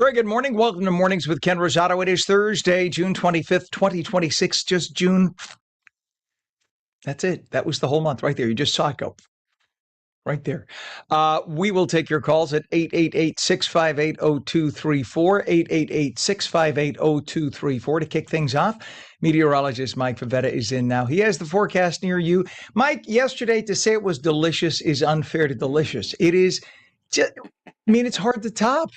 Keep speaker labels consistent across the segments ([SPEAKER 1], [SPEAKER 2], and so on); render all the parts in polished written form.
[SPEAKER 1] Very good morning. Welcome to Mornings with Ken Rosato. It is Thursday, June 25th, 2026. Just June. That's it. That was the whole month right there. You just saw it go right there. We will take your calls at 888-658-0234, 888-658-0234 to kick things off. Meteorologist Mike Favetta is in now. He has the forecast near you. Mike, yesterday to say it was delicious is unfair to delicious. It is just, it's hard to top.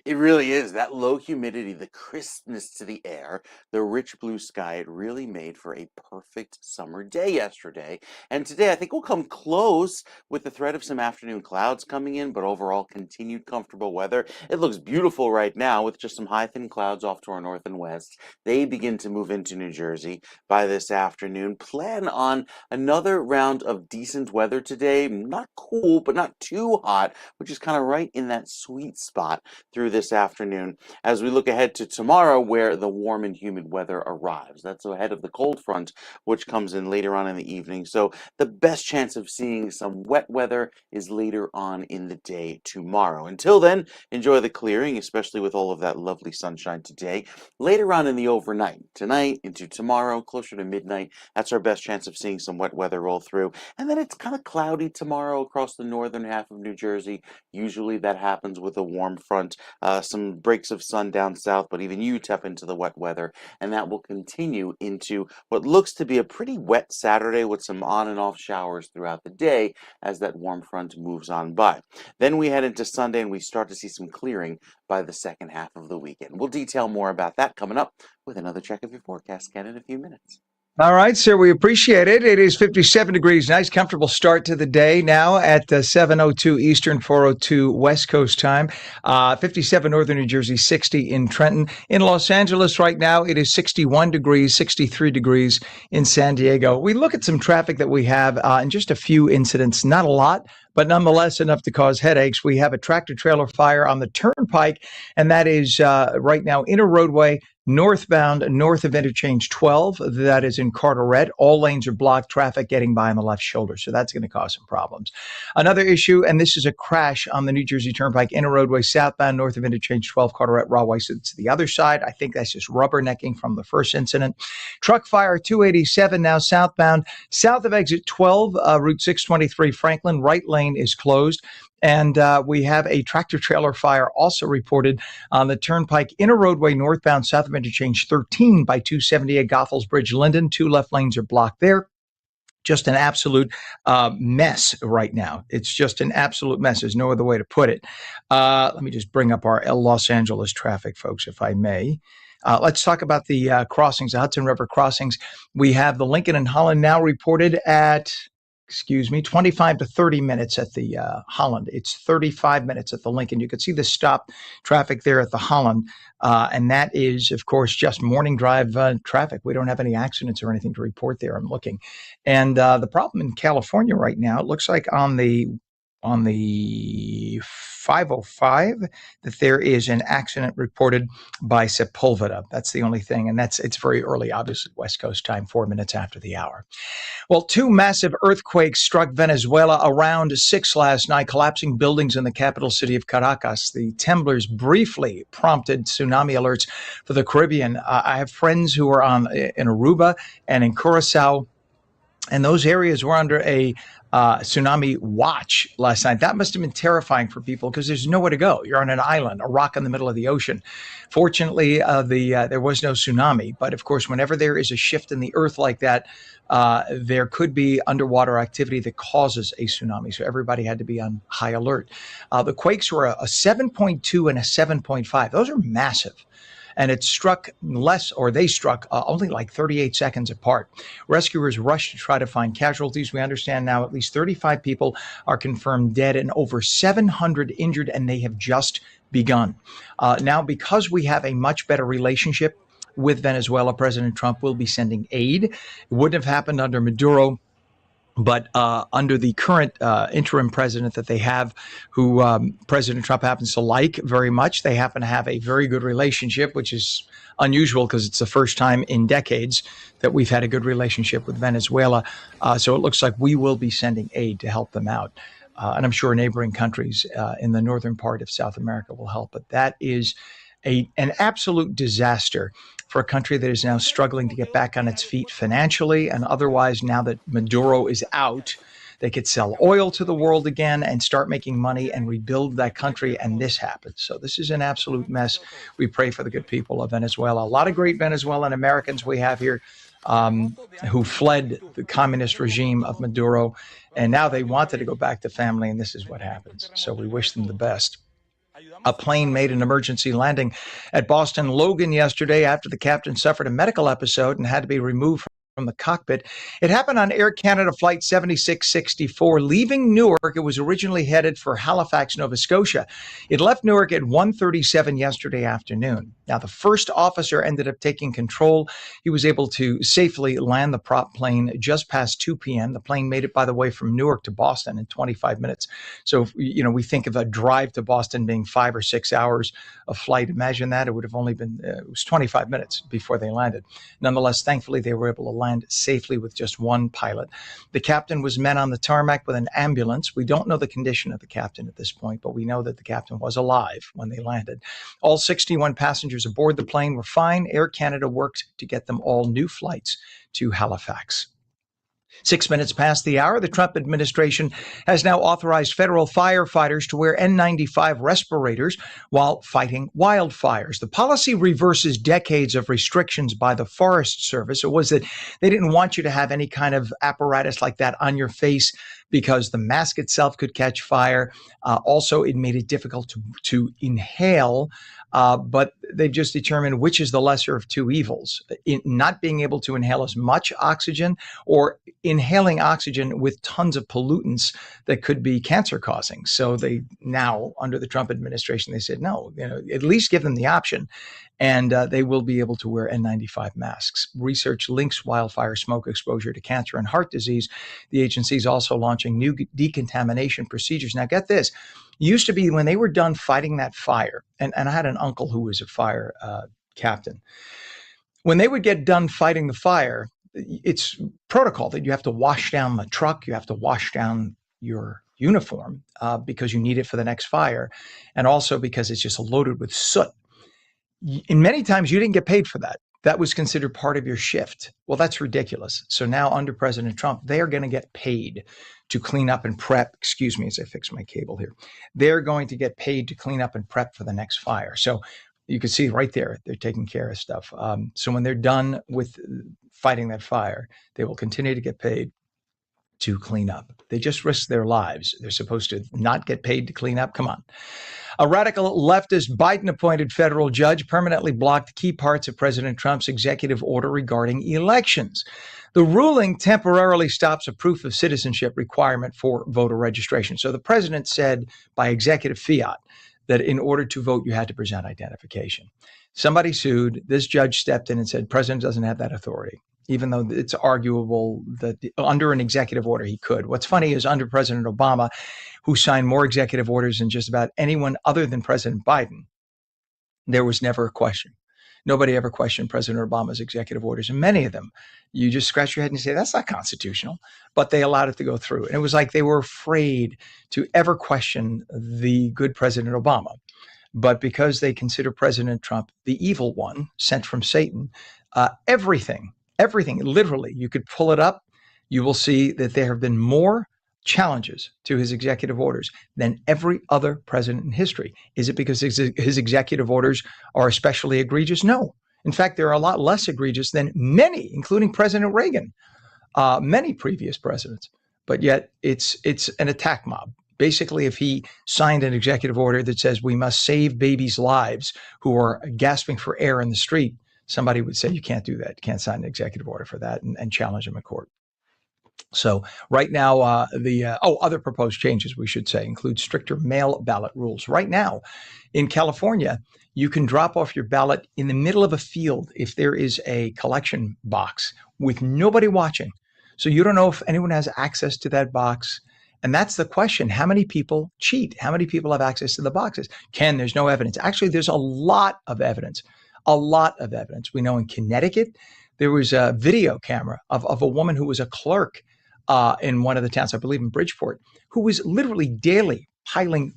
[SPEAKER 2] It really is. That low humidity, the crispness to the air, the rich blue sky, it really made for a perfect summer day yesterday. And today I think we'll come close with the threat of some afternoon clouds coming in, but overall continued comfortable weather. It looks beautiful right now with just some high thin clouds off to our north and west. They begin to move into New Jersey by this afternoon. Plan on another round of decent weather today. Not cool, but not too hot, which is kind of right in that sweet spot through this afternoon as we look ahead to tomorrow where the warm and humid weather arrives. That's ahead of the cold front, which comes in later on in the evening. So the best chance of seeing some wet weather is later on in the day tomorrow. Until then, enjoy the clearing, especially with all of that lovely sunshine today. Later on in the overnight, tonight into tomorrow, closer to midnight, that's our best chance of seeing some wet weather roll through. And then it's kind of cloudy tomorrow across the northern half of New Jersey. Usually that happens with a warm front. Some breaks of sun down south, but even you tap into the wet weather, and that will continue into what looks to be a pretty wet Saturday with some on and off showers throughout the day as that warm front moves on by. Then we head into Sunday and we start to see some clearing by the second half of the weekend. We'll detail more about that coming up with another check of your forecast, Ken, in a few minutes.
[SPEAKER 1] All right, sir, we appreciate it. It is 57 degrees. Nice, comfortable start to the day now at 7:02 Eastern, 4:02 West Coast time. 57 Northern New Jersey, 60 in Trenton. In Los Angeles right now, it is 61 degrees, 63 degrees in San Diego. We look at some traffic that we have and just a few incidents, not a lot, but nonetheless enough to cause headaches. We have a tractor-trailer fire on the Turnpike, and that is right now in a roadway northbound, north of Interchange 12. That is in Carteret. All lanes are blocked, traffic getting by on the left shoulder, so that's going to cause some problems. Another issue, and this is a crash on the New Jersey Turnpike in a roadway southbound, north of Interchange 12, Carteret, Rahway. So it's the other side. I think that's just rubbernecking from the first incident. Truck fire 287 now southbound, south of exit 12, Route 623 Franklin. Right lane is closed. And we have a tractor-trailer fire also reported on the Turnpike in a roadway northbound south of Interchange 13 by 278 Goethals Bridge, Linden. Two left lanes are blocked there. Just an absolute mess right now. It's just an absolute mess. There's no other way to put it. Let me just bring up our Los Angeles traffic, folks, if I may. Let's talk about the crossings, the Hudson River crossings. We have the Lincoln and Holland now reported at 25 to 30 minutes at the Holland. It's 35 minutes at the Lincoln. You can see the stop traffic there at the Holland. And that is, of course, just morning drive traffic. We don't have any accidents or anything to report there. I'm looking. And the problem in California right now, it looks like on the 505 that there is an accident reported by Sepulveda. That's the only thing. And it's very early, obviously, West Coast time, 4 minutes after the hour. Well, two massive earthquakes struck Venezuela around 6 last night, collapsing buildings in the capital city of Caracas. The tremblers briefly prompted tsunami alerts for the Caribbean. I have friends who are in Aruba and in Curacao, and those areas were under a tsunami watch last night. That must have been terrifying for people because there's nowhere to go. You're on an island, a rock in the middle of the ocean. Fortunately, there was no tsunami. But of course, whenever there is a shift in the earth like that, there could be underwater activity that causes a tsunami. So everybody had to be on high alert. The quakes were a 7.2 and a 7.5. Those are massive. And they struck only like 38 seconds apart. Rescuers rushed to try to find casualties. We understand now at least 35 people are confirmed dead and over 700 injured, and they have just begun. Now, because we have a much better relationship with Venezuela, President Trump will be sending aid. It wouldn't have happened under Maduro. But under the current interim president that they have, who President Trump happens to like very much, they happen to have a very good relationship, which is unusual because it's the first time in decades that we've had a good relationship with Venezuela. So it looks like we will be sending aid to help them out. and I'm sure neighboring countries in the northern part of South America will help. But that is an absolute disaster for a country that is now struggling to get back on its feet financially and otherwise. Now that Maduro is out, they could sell oil to the world again and start making money and rebuild that country. And this happens. So this is an absolute mess. We pray for the good people of Venezuela. A lot of great Venezuelan Americans we have here who fled the communist regime of Maduro. And now they wanted to go back to family. And this is what happens. So we wish them the best. A plane made an emergency landing at Boston Logan yesterday after the captain suffered a medical episode and had to be removed from the cockpit. It happened on Air Canada Flight 7664, leaving Newark. It was originally headed for Halifax, Nova Scotia. It left Newark at 1:37 yesterday afternoon. Now, the first officer ended up taking control. He was able to safely land the prop plane just past 2 p.m. The plane made it, by the way, from Newark to Boston in 25 minutes. So, we think of a drive to Boston being 5 or 6 hours of flight. Imagine that. It would have only been, it was 25 minutes before they landed. Nonetheless, thankfully, they were able to land safely with just one pilot. The captain was met on the tarmac with an ambulance. We don't know the condition of the captain at this point, but we know that the captain was alive when they landed. All 61 passengers aboard the plane were fine. Air Canada worked to get them all new flights to Halifax. 6 minutes past the hour, the Trump administration has now authorized federal firefighters to wear N95 respirators while fighting wildfires. The policy reverses decades of restrictions by the Forest Service. It was that they didn't want you to have any kind of apparatus like that on your face because the mask itself could catch fire. Also, it made it difficult to inhale. But they've just determined which is the lesser of two evils, in not being able to inhale as much oxygen or inhaling oxygen with tons of pollutants that could be cancer causing. So they now, under the Trump administration, they said, no, at least give them the option. And they will be able to wear N95 masks. Research links wildfire smoke exposure to cancer and heart disease. The agency is also launching new decontamination procedures. Now, get this. Used to be when they were done fighting that fire, and I had an uncle who was a fire captain. When they would get done fighting the fire, it's protocol that you have to wash down the truck, you have to wash down your uniform because you need it for the next fire, and also because it's just loaded with soot. And many times you didn't get paid for that. That was considered part of your shift. Well, that's ridiculous. So now under President Trump, they are going to get paid to clean up and prep. Excuse me as I fix my cable here. They're going to get paid to clean up and prep for the next fire. So you can see right there, they're taking care of stuff. So when they're done with fighting that fire, they will continue to get paid to clean up. They just risk their lives. They're supposed to not get paid to clean up. Come on. A radical leftist Biden-appointed federal judge permanently blocked key parts of President Trump's executive order regarding elections. The ruling temporarily stops a proof of citizenship requirement for voter registration. So the president said by executive fiat that in order to vote, you had to present identification. Somebody sued. This judge stepped in and said, President doesn't have that authority, even though it's arguable that under an executive order he could. What's funny is under President Obama, who signed more executive orders than just about anyone other than President Biden, there was never a question. Nobody ever questioned President Obama's executive orders. And many of them, you just scratch your head and say, that's not constitutional. But they allowed it to go through. And it was like they were afraid to ever question the good President Obama. But because they consider President Trump the evil one sent from Satan, everything, literally, you could pull it up. You will see that there have been more challenges to his executive orders than every other president in history. Is it because his executive orders are especially egregious? No. In fact, they're a lot less egregious than many, including President Reagan, many previous presidents. But yet it's an attack mob. Basically, if he signed an executive order that says we must save babies' lives who are gasping for air in the street, somebody would say you can't do that. You can't sign an executive order for that and challenge him in court. So right now, other proposed changes, we should say, include stricter mail ballot rules. Right now, in California, you can drop off your ballot in the middle of a field if there is a collection box with nobody watching. So you don't know if anyone has access to that box. And that's the question. How many people cheat? How many people have access to the boxes? Ken, there's no evidence. Actually, there's a lot of evidence. A lot of evidence. We know in Connecticut, there was a video camera of a woman who was a clerk in one of the towns, I believe in Bridgeport, who was literally daily piling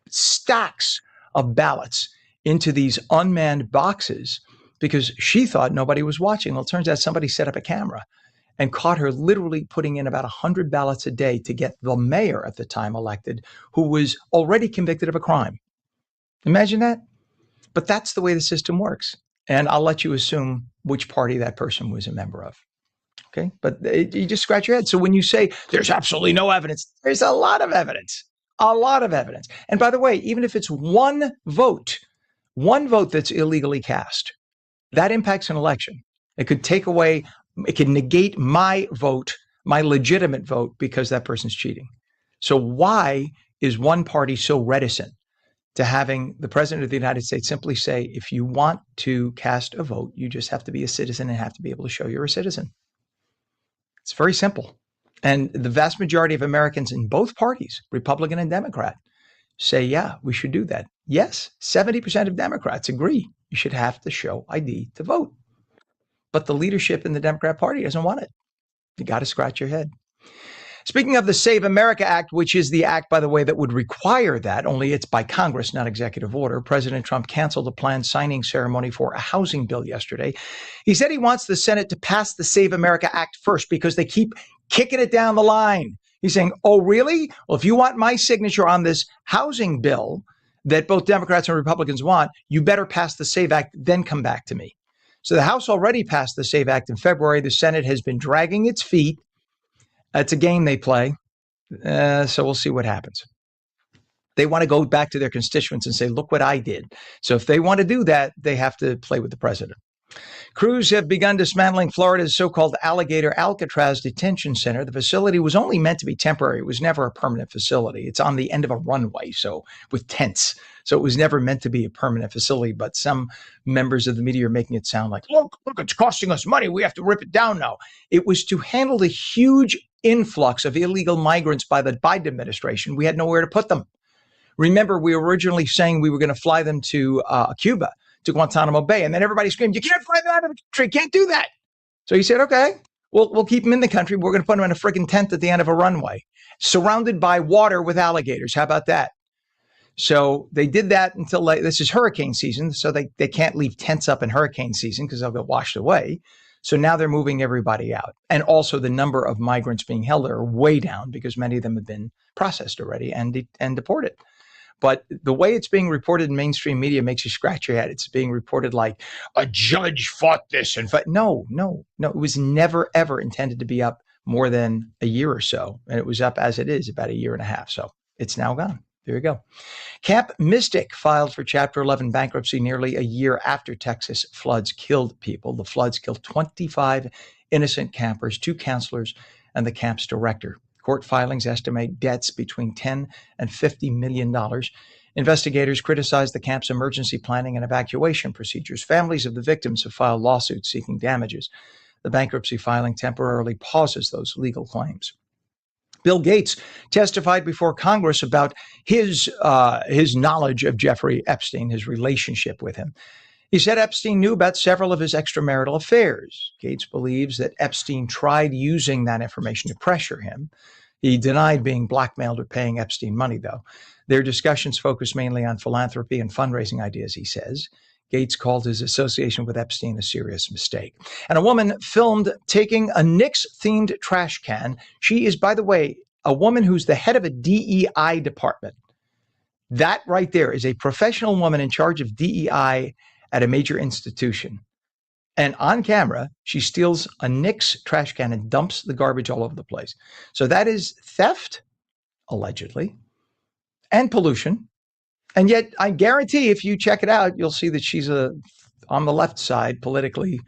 [SPEAKER 1] stacks of ballots into these unmanned boxes because she thought nobody was watching. Well, it turns out somebody set up a camera and caught her literally putting in about 100 ballots a day to get the mayor at the time elected, who was already convicted of a crime. Imagine that. But that's the way the system works. And I'll let you assume which party that person was a member of. Okay. But you just scratch your head. So when you say there's absolutely no evidence, there's a lot of evidence, a lot of evidence. And by the way, even if it's one vote that's illegally cast, that impacts an election. It could take away, it could negate my vote, my legitimate vote, because that person's cheating. So why is one party so reticent to having the president of the United States simply say, if you want to cast a vote, you just have to be a citizen and have to be able to show you're a citizen? It's very simple. And the vast majority of Americans in both parties, Republican and Democrat, say, yeah, we should do that. Yes, 70% of Democrats agree you should have to show ID to vote. But the leadership in the Democrat Party doesn't want it. You got to scratch your head. Speaking of the Save America Act, which is the act, by the way, that would require that, only it's by Congress, not executive order, President Trump canceled a planned signing ceremony for a housing bill yesterday. He said he wants the Senate to pass the Save America Act first because they keep kicking it down the line. He's saying, oh, really? Well, if you want my signature on this housing bill that both Democrats and Republicans want, you better pass the Save Act, then come back to me. So the House already passed the Save Act in February. The Senate has been dragging its feet. It's a game they play, so we'll see what happens. They want to go back to their constituents and say, look what I did. So if they want to do that, they have to play with the president. Crews have begun dismantling Florida's so-called alligator Alcatraz detention center. The facility was only meant to be temporary. It was never a permanent facility. It's on the end of a runway, so with tents. So it was never meant to be a permanent facility. But some members of the media are making it sound like, look, it's costing us money. We have to rip it down now. It was to handle the huge influx of illegal migrants by the Biden administration. We had nowhere to put them. Remember, we were originally saying we were going to fly them to Cuba, to Guantanamo Bay. And then everybody screamed, you can't fly them out of the country. Can't do that. So he said, okay, we'll keep them in the country. We're going to put them in a friggin' tent at the end of a runway, surrounded by water with alligators. How about that? So they did that until this is hurricane season. So they can't leave tents up in hurricane season because they'll get washed away. So now they're moving everybody out. And also the number of migrants being held there are way down because many of them have been processed already and deported. But the way it's being reported in mainstream media makes you scratch your head. It's being reported like a judge fought this and fought. No. It was never, ever intended to be up more than a year or so. And it was up as it is about a year and a half. So it's now gone. There you go. Camp Mystic filed for Chapter 11 bankruptcy nearly a year after Texas floods killed people. The floods killed 25 innocent campers, 2 counselors, and the camp's director. Court filings estimate debts between $10 and $50 million. Investigators criticized the camp's emergency planning and evacuation procedures. Families of the victims have filed lawsuits seeking damages. The bankruptcy filing temporarily pauses those legal claims. Bill Gates testified before Congress about his knowledge of Jeffrey Epstein, his relationship with him. He said Epstein knew about several of his extramarital affairs. Gates believes that Epstein tried using that information to pressure him. He denied being blackmailed or paying Epstein money, though. Their discussions focused mainly on philanthropy and fundraising ideas, he says. Gates called his association with Epstein a serious mistake. And a woman filmed taking a Knicks-themed trash can. She is, by the way, a woman who's the head of a DEI department. That right there is a professional woman in charge of DEI at a major institution. And on camera, she steals a Knicks trash can and dumps the garbage all over the place. So that is theft, allegedly, and pollution. And yet, I guarantee if you check it out, you'll see that she's on the left side politically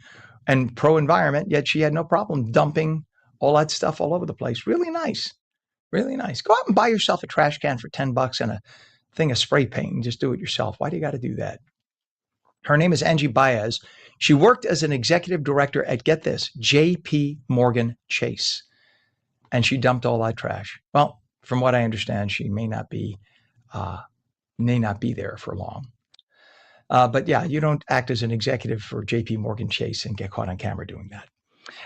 [SPEAKER 1] and pro-environment, yet she had no problem dumping all that stuff all over the place. Really nice. Really nice. Go out and buy yourself a trash can for $10 and a thing of spray paint and just do it yourself. Why do you got to do that? Her name is Angie Baez. She worked as an executive director at, get this, J.P. Morgan Chase. And she dumped all that trash. Well, from what I understand, she may not be there for long. But yeah, you don't act as an executive for J.P. Morgan Chase and get caught on camera doing that.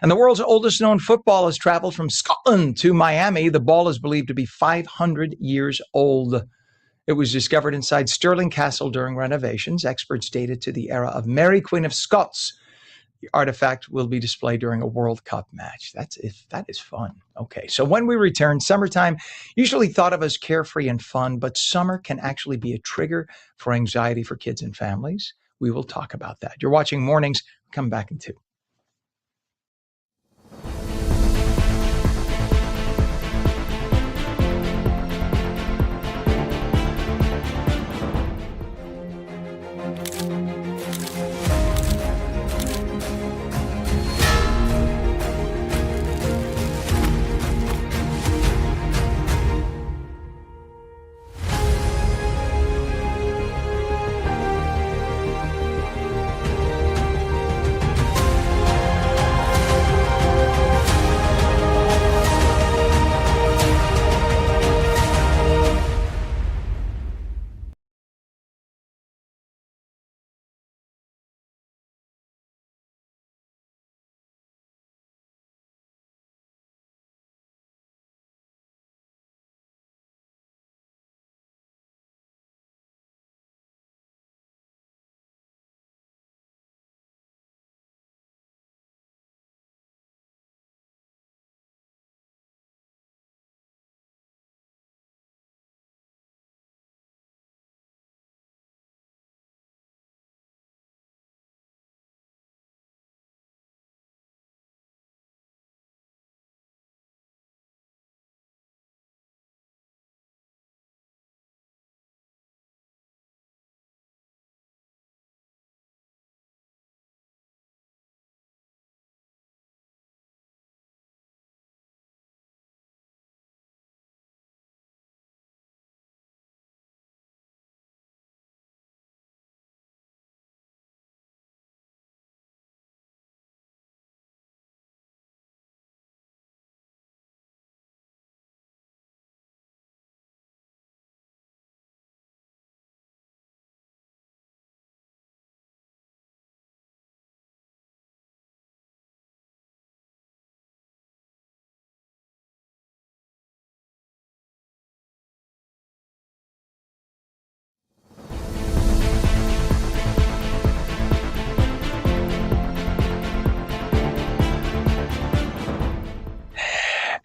[SPEAKER 1] And the world's oldest known football has traveled from Scotland to Miami. The ball is believed to be 500 years old. It was discovered inside Stirling Castle during renovations. Experts date it to the era of Mary, Queen of Scots. The artifact will be displayed during a World Cup match. That is fun. Okay, so when we return, summertime usually thought of as carefree and fun, but summer can actually be a trigger for anxiety for kids and families. We will talk about that. You're watching Mornings. Come back in 2.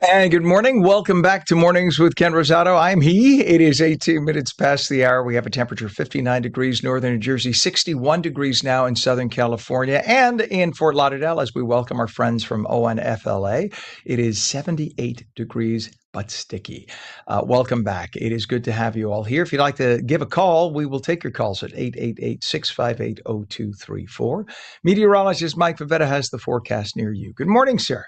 [SPEAKER 1] And good morning. Welcome back to Mornings with Ken Rosato. I'm he. It is 18 minutes past the hour. We have a temperature of 59 degrees northern New Jersey, 61 degrees now in Southern California, and in Fort Lauderdale as we welcome our friends from ONFLA. It is 78 degrees but sticky. Welcome back. It is good to have you all here. If you'd like to give a call, we will take your calls at 888-658-0234. Meteorologist Mike Favetta has the forecast near you. Good morning, sir.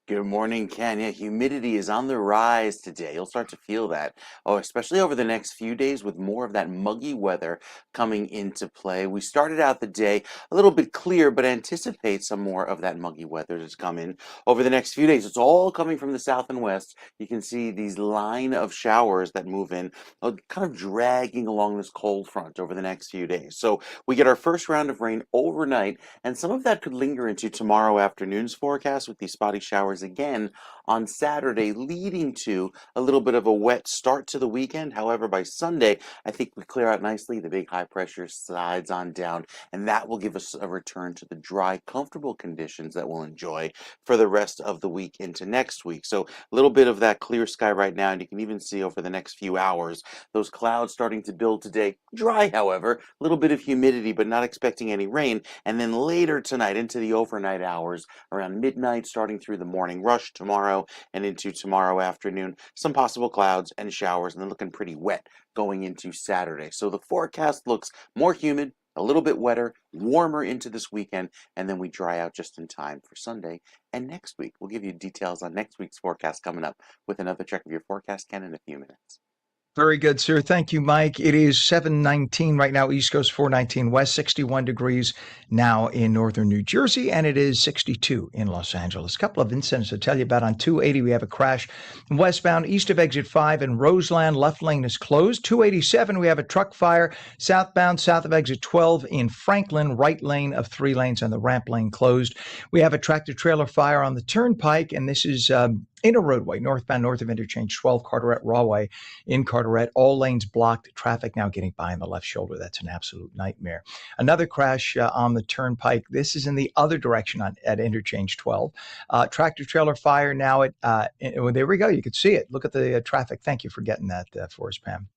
[SPEAKER 2] Good morning, Ken. Yeah, humidity is on the rise today. You'll start to feel that. Oh, especially over the next few days with more of that muggy weather coming into play. We started out the day a little bit clear, but anticipate some more of that muggy weather to come in over the next few days. It's all coming from the south and west. You can see these line of showers that move in, kind of dragging along this cold front over the next few days. So we get our first round of rain overnight, and some of that could linger into tomorrow afternoon's forecast with these spotty showers again on Saturday, leading to a little bit of a wet start to the weekend. However, by Sunday, I think we clear out nicely. The big high pressure slides on down, and that will give us a return to the dry, comfortable conditions that we'll enjoy for the rest of the week into next week. So a little bit of that clear sky right now, and you can even see over the next few hours, those clouds starting to build today. Dry, however, a little bit of humidity, but not expecting any rain. And then later tonight into the overnight hours, around midnight, starting through the morning rush tomorrow and into tomorrow afternoon, some possible clouds and showers, and then looking pretty wet going into Saturday. So the forecast looks more humid, a little bit wetter, warmer into this weekend, and then we dry out just in time for Sunday and next week. We'll give you details on next week's forecast coming up with another check of your forecast, Ken, in a few minutes.
[SPEAKER 1] Very good, sir. Thank you, Mike. It is 7:19 right now, East Coast, 4:19 West, 61 degrees now in northern New Jersey, and it is 62 in Los Angeles. A couple of incidents to tell you about. On 280, we have a crash westbound east of exit 5 in Roseland. Left lane is closed. 287, we have a truck fire southbound south of exit 12 in Franklin. Right lane of 3 lanes and the ramp lane closed. We have a tractor trailer fire on the turnpike, and this is in a roadway northbound north of interchange 12 Carteret Rawway in Carteret. All lanes blocked. Traffic now getting by on the left shoulder. That's an absolute nightmare. Another crash on the turnpike. This is in the other direction at interchange 12. Tractor trailer fire now at, well, there we go. You could see it. Look at the traffic. Thank you for getting that for us, Pam.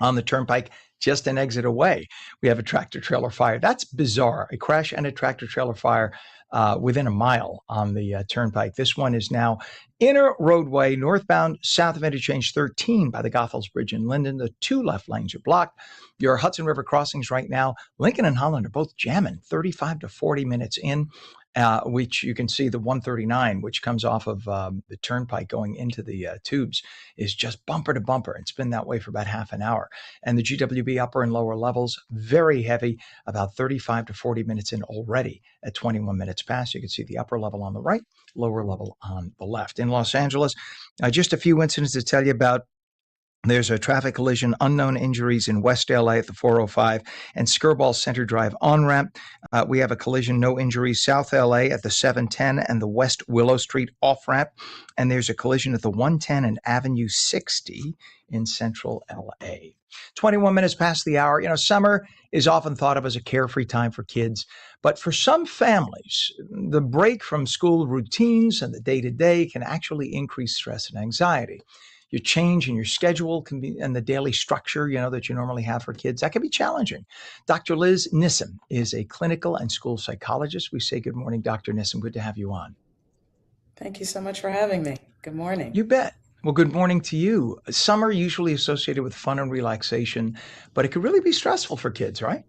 [SPEAKER 1] On the turnpike, just an exit away, we have a tractor trailer fire. That's bizarre. A crash and a tractor trailer fire within a mile on the turnpike. This one is now inner roadway northbound south of interchange 13 by the Goethals Bridge in Linden. The 2 left lanes are blocked. Your Hudson River crossings right now, Lincoln and Holland are both jamming 35 to 40 minutes in. Which you can see the 139, which comes off of the turnpike going into the tubes, is just bumper to bumper. It's been that way for about half an hour. And the GWB upper and lower levels, very heavy, about 35 to 40 minutes in already at 21 minutes past. You can see the upper level on the right, lower level on the left. In Los Angeles, just a few incidents to tell you about. There's a traffic collision, unknown injuries in West LA at the 405 and Skirball Center Drive on-ramp. We have a collision, no injuries, South LA at the 710 and the West Willow Street off-ramp. And there's a collision at the 110 and Avenue 60 in Central LA. 21 minutes past the hour. You know, summer is often thought of as a carefree time for kids. But for some families, the break from school routines and the day-to-day can actually increase stress and anxiety. Your change in your schedule can be, and the daily structure, that you normally have for kids, that can be challenging. Dr. Liz Nissim is a clinical and school psychologist. We say good morning, Dr. Nissim. Good to have you on.
[SPEAKER 3] Thank you so much for having me. Good morning.
[SPEAKER 1] You bet. Well, good morning to you. Summer usually associated with fun and relaxation, but it could really be stressful for kids, right?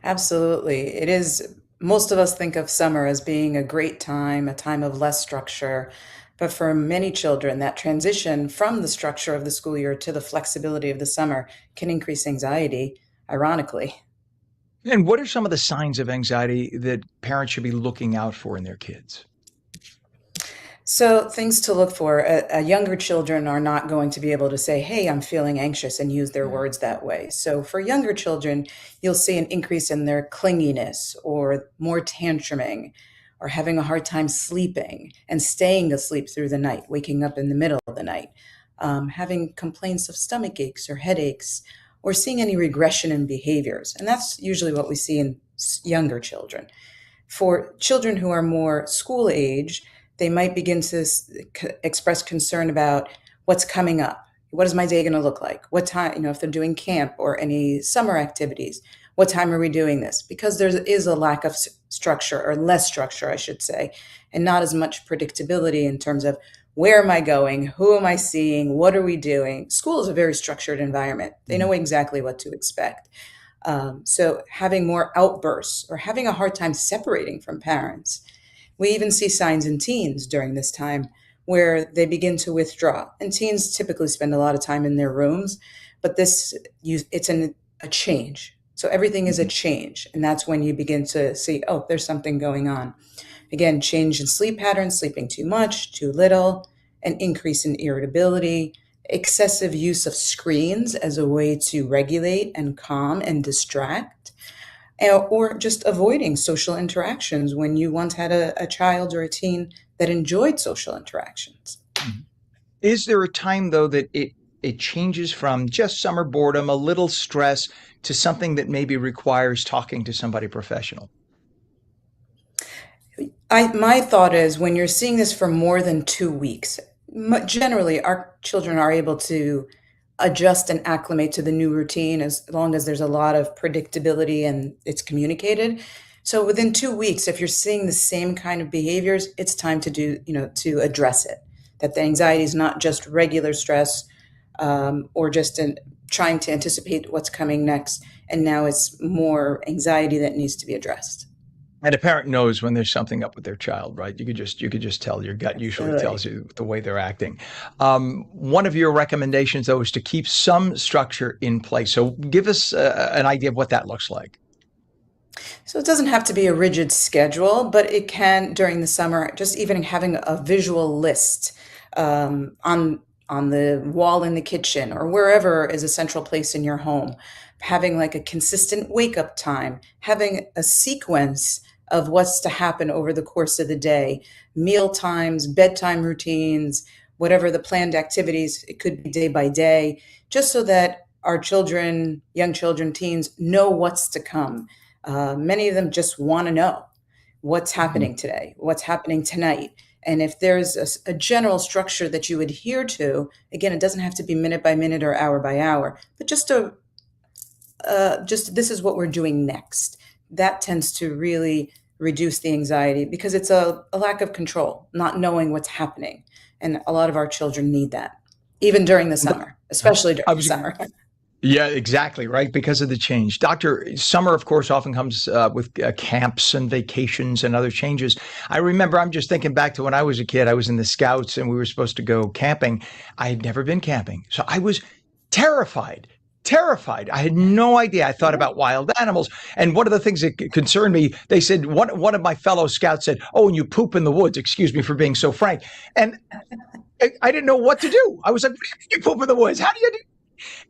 [SPEAKER 3] Absolutely. It is. Most of us think of summer as being a great time, a time of less structure. But for many children, that transition from the structure of the school year to the flexibility of the summer can increase anxiety, ironically.
[SPEAKER 1] And what are some of the signs of anxiety that parents should be looking out for in their kids?
[SPEAKER 3] So, things to look for. Younger children are not going to be able to say, hey, I'm feeling anxious and use their words that way. So, for younger children, you'll see an increase in their clinginess or more tantruming or having a hard time sleeping and staying asleep through the night, waking up in the middle of the night, having complaints of stomach aches or headaches, or seeing any regression in behaviors. And that's usually what we see in younger children. For children who are more school age, they might begin to express concern about what's coming up. What is my day going to look like? What time, if they're doing camp or any summer activities, what time are we doing this? Because there is a lack of structure, or less structure, I should say, and not as much predictability in terms of where am I going? Who am I seeing? What are we doing? School is a very structured environment. They know exactly what to expect. So having more outbursts or having a hard time separating from parents. We even see signs in teens during this time where they begin to withdraw. And teens typically spend a lot of time in their rooms, but it's a change. So everything is a change. And that's when you begin to see, oh, there's something going on. Again, change in sleep patterns, sleeping too much, too little, an increase in irritability, excessive use of screens as a way to regulate and calm and distract, or just avoiding social interactions when you once had a child or a teen that enjoyed social interactions.
[SPEAKER 1] Is there a time, though, that it changes from just summer boredom, a little stress, to something that maybe requires talking to somebody professional?
[SPEAKER 3] My thought is when you're seeing this for more than 2 weeks, generally our children are able to adjust and acclimate to the new routine as long as there's a lot of predictability and it's communicated. So within 2 weeks, if you're seeing the same kind of behaviors, it's time to address it. That the anxiety is not just regular stress or just trying to anticipate what's coming next. And now it's more anxiety that needs to be addressed.
[SPEAKER 1] And a parent knows when there's something up with their child, right? You could just tell. Your gut usually tells
[SPEAKER 3] Absolutely.
[SPEAKER 1] you the way they're acting. One of your recommendations, though, is to keep some structure in place. So give us an idea of what that looks like.
[SPEAKER 3] So it doesn't have to be a rigid schedule, but it can during the summer, just even having a visual list on the wall in the kitchen or wherever is a central place in your home, having like a consistent wake up time, having a sequence of what's to happen over the course of the day, meal times, bedtime routines, whatever the planned activities, it could be day by day, just so that our children, young children, teens know what's to come. Many of them just want to know what's
[SPEAKER 1] Mhm.
[SPEAKER 3] happening today, what's happening tonight. And if there's a general structure that you adhere to, again, it doesn't have to be minute by minute or hour by hour, but just this is what we're doing next. That tends to really reduce the anxiety because it's a lack of control, not knowing what's happening. And a lot of our children need that, even during the summer, especially during
[SPEAKER 1] I
[SPEAKER 3] the
[SPEAKER 1] was
[SPEAKER 3] summer.
[SPEAKER 1] Yeah, exactly, right, because of the change. Doctor, summer, of course, often comes with camps and vacations and other changes. I remember, I'm just thinking back to when I was a kid, I was in the Scouts and we were supposed to go camping. I had never been camping. So I was terrified, terrified. I had no idea. I thought about wild animals. And one of the things that concerned me, they said, one of my fellow Scouts said, "Oh, and you poop in the woods." Excuse me for being so frank. And I didn't know what to do. I was like, "You poop in the woods. How do you do?"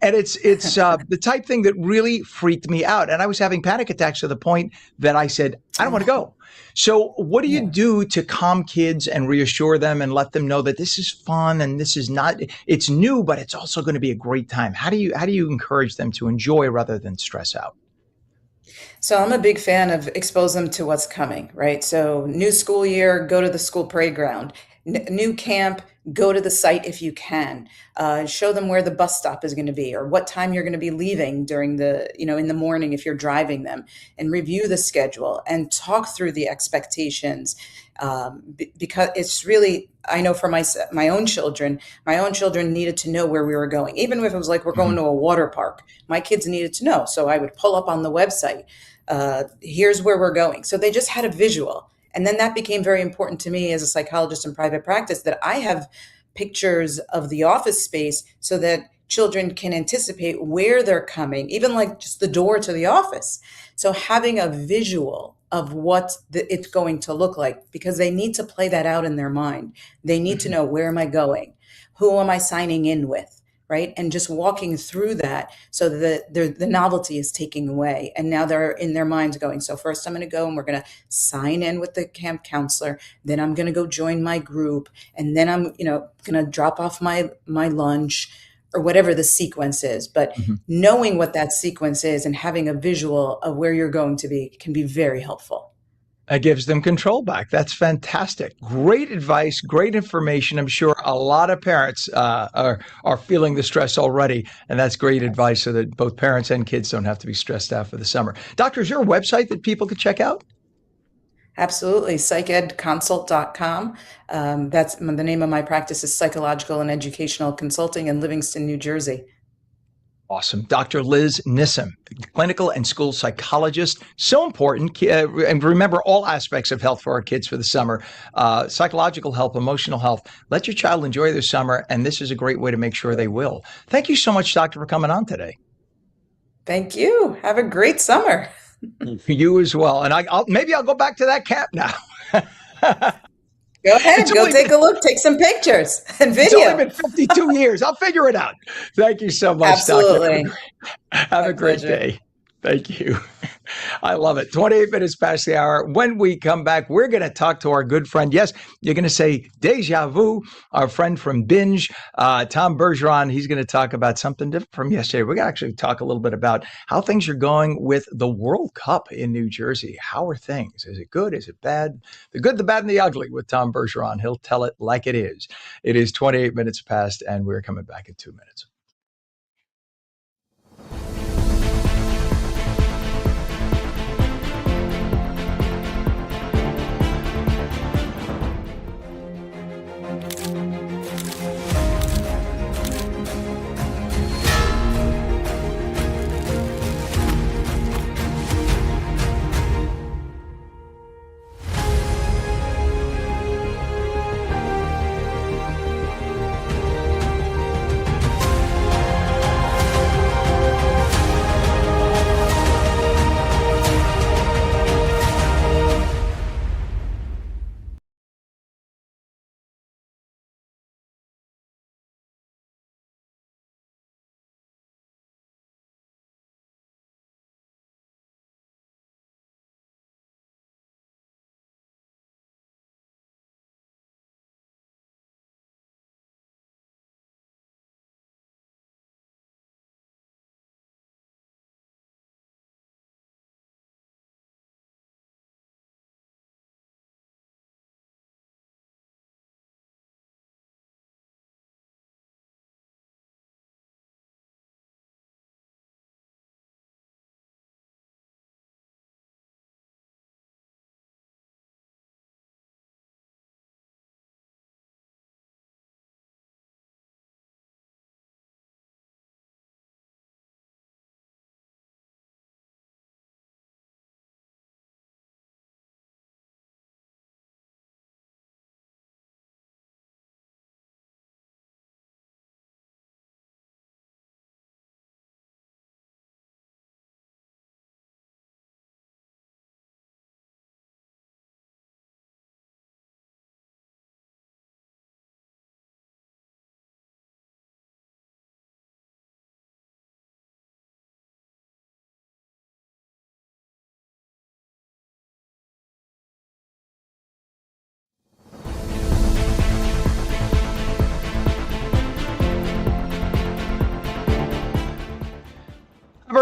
[SPEAKER 1] And it's the type thing that really freaked me out. And I was having panic attacks to the point that I said, I don't want to go. So what do you
[SPEAKER 3] Yeah.
[SPEAKER 1] do to calm kids and reassure them and let them know that this is fun and this is not, it's new, but it's also going to be a great time? How do you encourage them to enjoy rather than stress out?
[SPEAKER 3] So I'm a big fan of expose them to what's coming, right? So new school year, go to the school parade ground. New camp, go to the site if you can. Show them where the bus stop is going to be or what time you're going to be leaving during in the morning if you're driving them, and review the schedule and talk through the expectations. Because it's really, I know for my own children needed to know where we were going. Even if it was like we're going
[SPEAKER 1] Mhm.
[SPEAKER 3] to a water park, my kids needed to know. So I would pull up on the website, here's where we're going. So they just had a visual. And then that became very important to me as a psychologist in private practice, that I have pictures of the office space so that children can anticipate where they're coming, even like just the door to the office. So having a visual of what it's going to look like, because they need to play that out in their mind. They need to
[SPEAKER 1] Mhm.
[SPEAKER 3] know, where am I going? Who am I signing in with? Right. And just walking through that so that the novelty is taking away. And now they're in their minds going, so first I'm going to go and we're going to sign in with the camp counselor. Then I'm going to go join my group. And then I'm, going to drop off my lunch or whatever the sequence is. But
[SPEAKER 1] Mhm.
[SPEAKER 3] knowing what that sequence is and having a visual of where you're going to be can be very helpful.
[SPEAKER 1] It gives them control back. That's fantastic. Great advice, great information. I'm sure a lot of parents are feeling the stress already, and that's great advice so that both parents and kids don't have to be stressed out for the summer. Doctor, is there a website that people could check out?
[SPEAKER 3] Absolutely. Psychedconsult.com. That's the name of my practice is Psychological and Educational Consulting in Livingston, New Jersey.
[SPEAKER 1] Awesome. Dr. Liz Nissim, clinical and school psychologist. So important. And remember all aspects of health for our kids for the summer, psychological health, emotional health. Let your child enjoy their summer. And this is a great way to make sure they will. Thank you so much, Doctor, for coming on today.
[SPEAKER 3] Thank you. Have a great summer.
[SPEAKER 1] You as well. And maybe I'll go back to that camp now.
[SPEAKER 3] Go
[SPEAKER 1] it's
[SPEAKER 3] ahead. Go
[SPEAKER 1] only
[SPEAKER 3] take
[SPEAKER 1] been
[SPEAKER 3] a look. Take some pictures and
[SPEAKER 1] it's only
[SPEAKER 3] video.
[SPEAKER 1] been 52 years. I'll figure it out. Thank you so much, Doctor.
[SPEAKER 3] Absolutely.
[SPEAKER 1] Have
[SPEAKER 3] My
[SPEAKER 1] a great
[SPEAKER 3] pleasure.
[SPEAKER 1] day. Thank you. I love it. 28 minutes past the hour. When we come back, we're going to talk to our good friend. Yes, you're going to say deja vu, our friend from Binge, Tom Bergeron. He's going to talk about something different from yesterday. We're going to actually talk a little bit about how things are going with the World Cup in New Jersey. How are things? Is it good? Is it bad? The good, the bad, and the ugly with Tom Bergeron. He'll tell it like it is. It is 28 minutes past, and we're coming back in 2 minutes.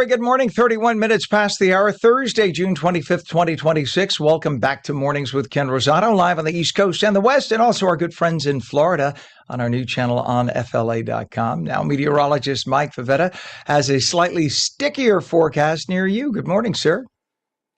[SPEAKER 1] very good morning. 31 minutes past the hour, Thursday, June 25th, 2026. Welcome back to Mornings with Ken Rosato, live on the East Coast and the West, and also our good friends in Florida on our new channel on FLA.com. Now, meteorologist Mike Favetta has a slightly stickier forecast near you. Good morning, sir.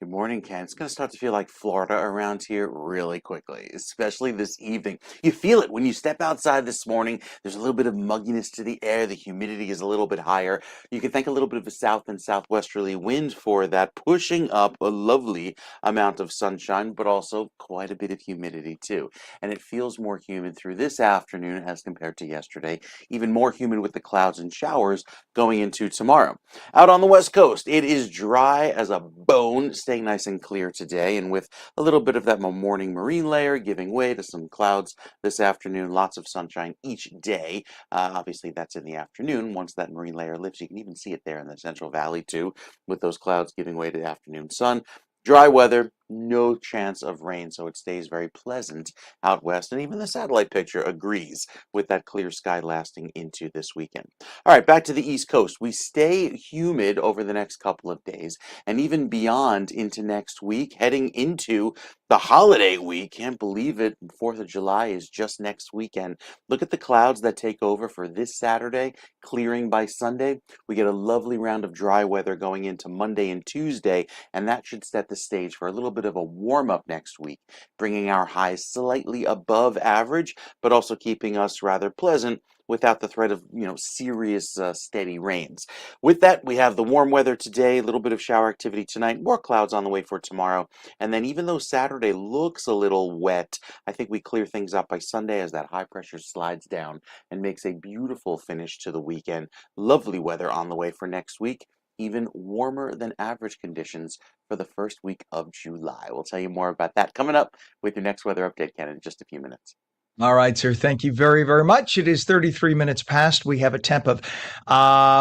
[SPEAKER 2] Good morning, Ken. It's going to start to feel like Florida around here really quickly, especially this evening. You feel it when you step outside this morning. There's a little bit of mugginess to the air. The humidity is a little bit higher. You can thank a little bit of a south and southwesterly wind for that, pushing up a lovely amount of sunshine, but also quite a bit of humidity too. And it feels more humid through this afternoon as compared to yesterday. Even more humid with the clouds and showers going into tomorrow. Out on the West Coast, it is dry as a bone, staying nice and clear today, and with a little bit of that morning marine layer giving way to some clouds this afternoon. Lots of sunshine each day. Obviously, that's in the afternoon. Once that marine layer lifts, you can even see it there in the Central Valley too, with those clouds giving way to the afternoon sun. Dry weather, no chance of rain, so it stays very pleasant out west, and even the satellite picture agrees with that clear sky lasting into this weekend. All right, back to the East Coast. We stay humid over the next couple of days, and even beyond into next week, heading into the holiday week. Can't believe it. 4th of July is just next weekend. Look at the clouds that take over for this Saturday, clearing by Sunday. We get a lovely round of dry weather going into Monday and Tuesday, and that should set the stage for a little bit of a warm-up next week, bringing our highs slightly above average, but also keeping us rather pleasant without the threat of, serious steady rains. With that, we have the warm weather today, a little bit of shower activity tonight, more clouds on the way for tomorrow. And then even though Saturday looks a little wet, I think we clear things up by Sunday as that high pressure slides down and makes a beautiful finish to the weekend. Lovely weather on the way for next week. Even warmer than average conditions for the first week of July. We'll tell you more about that coming up with your next weather update, Ken, in just a few minutes.
[SPEAKER 1] All right, sir. Thank you very, very much. It is 33 minutes past. We have a temp of,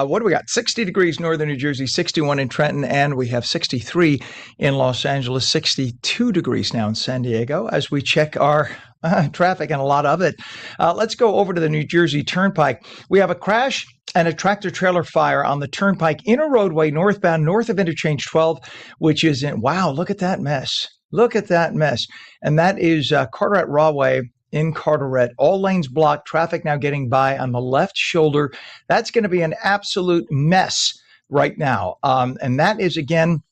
[SPEAKER 1] what do we got? 60 degrees northern New Jersey, 61 in Trenton, and we have 63 in Los Angeles, 62 degrees now in San Diego as we check our traffic and a lot of it. Let's go over to the New Jersey Turnpike. We have a crash and a tractor-trailer fire on the Turnpike inner roadway northbound, north of Interchange 12, which is in, wow, look at that mess. Look at that mess. And that is Carteret Rawway in Carteret. All lanes blocked, traffic now getting by on the left shoulder. That's going to be an absolute mess right now. And that is, again,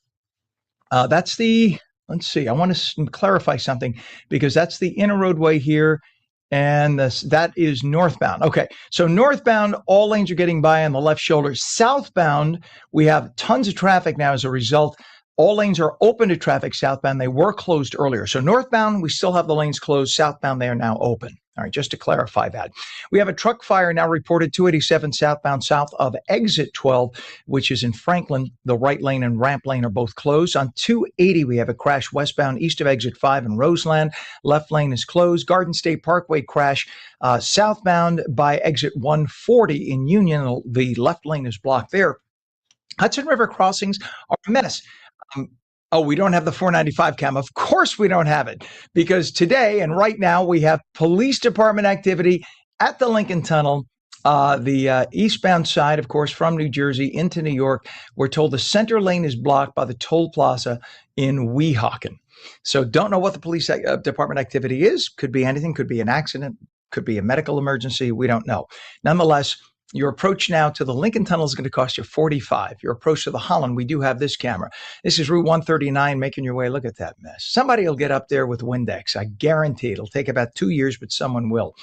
[SPEAKER 1] that's the, let's see, I want to clarify something because that's the inner roadway here. And that is northbound. Okay, so northbound, all lanes are getting by on the left shoulder. Southbound, we have tons of traffic now as a result. All lanes are open to traffic southbound. They were closed earlier. So northbound, we still have the lanes closed. Southbound, they are now open. All right, just to clarify that. We have a truck fire now reported 287 southbound south of exit 12, which is in Franklin. The right lane and ramp lane are both closed. On 280, we have a crash westbound east of exit 5 in Roseland. Left lane is closed. Garden State Parkway crash southbound by exit 140 in Union. The left lane is blocked there. Hudson River crossings are a mess. We don't have the 495 cam. Of course we don't have it because today and right now we have police department activity at the Lincoln Tunnel. The eastbound side, of course, from New Jersey into New York. We're told the center lane is blocked by the toll plaza in Weehawken. So don't know what the police department activity is. Could be anything. Could be an accident. Could be a medical emergency. We don't know. Nonetheless, your approach now to the Lincoln Tunnel is going to cost you $45. Your approach to the Holland, we do have this camera. This is Route 139, making your way. Look at that mess. Somebody will get up there with Windex. I guarantee it'll take about 2 years, but someone will.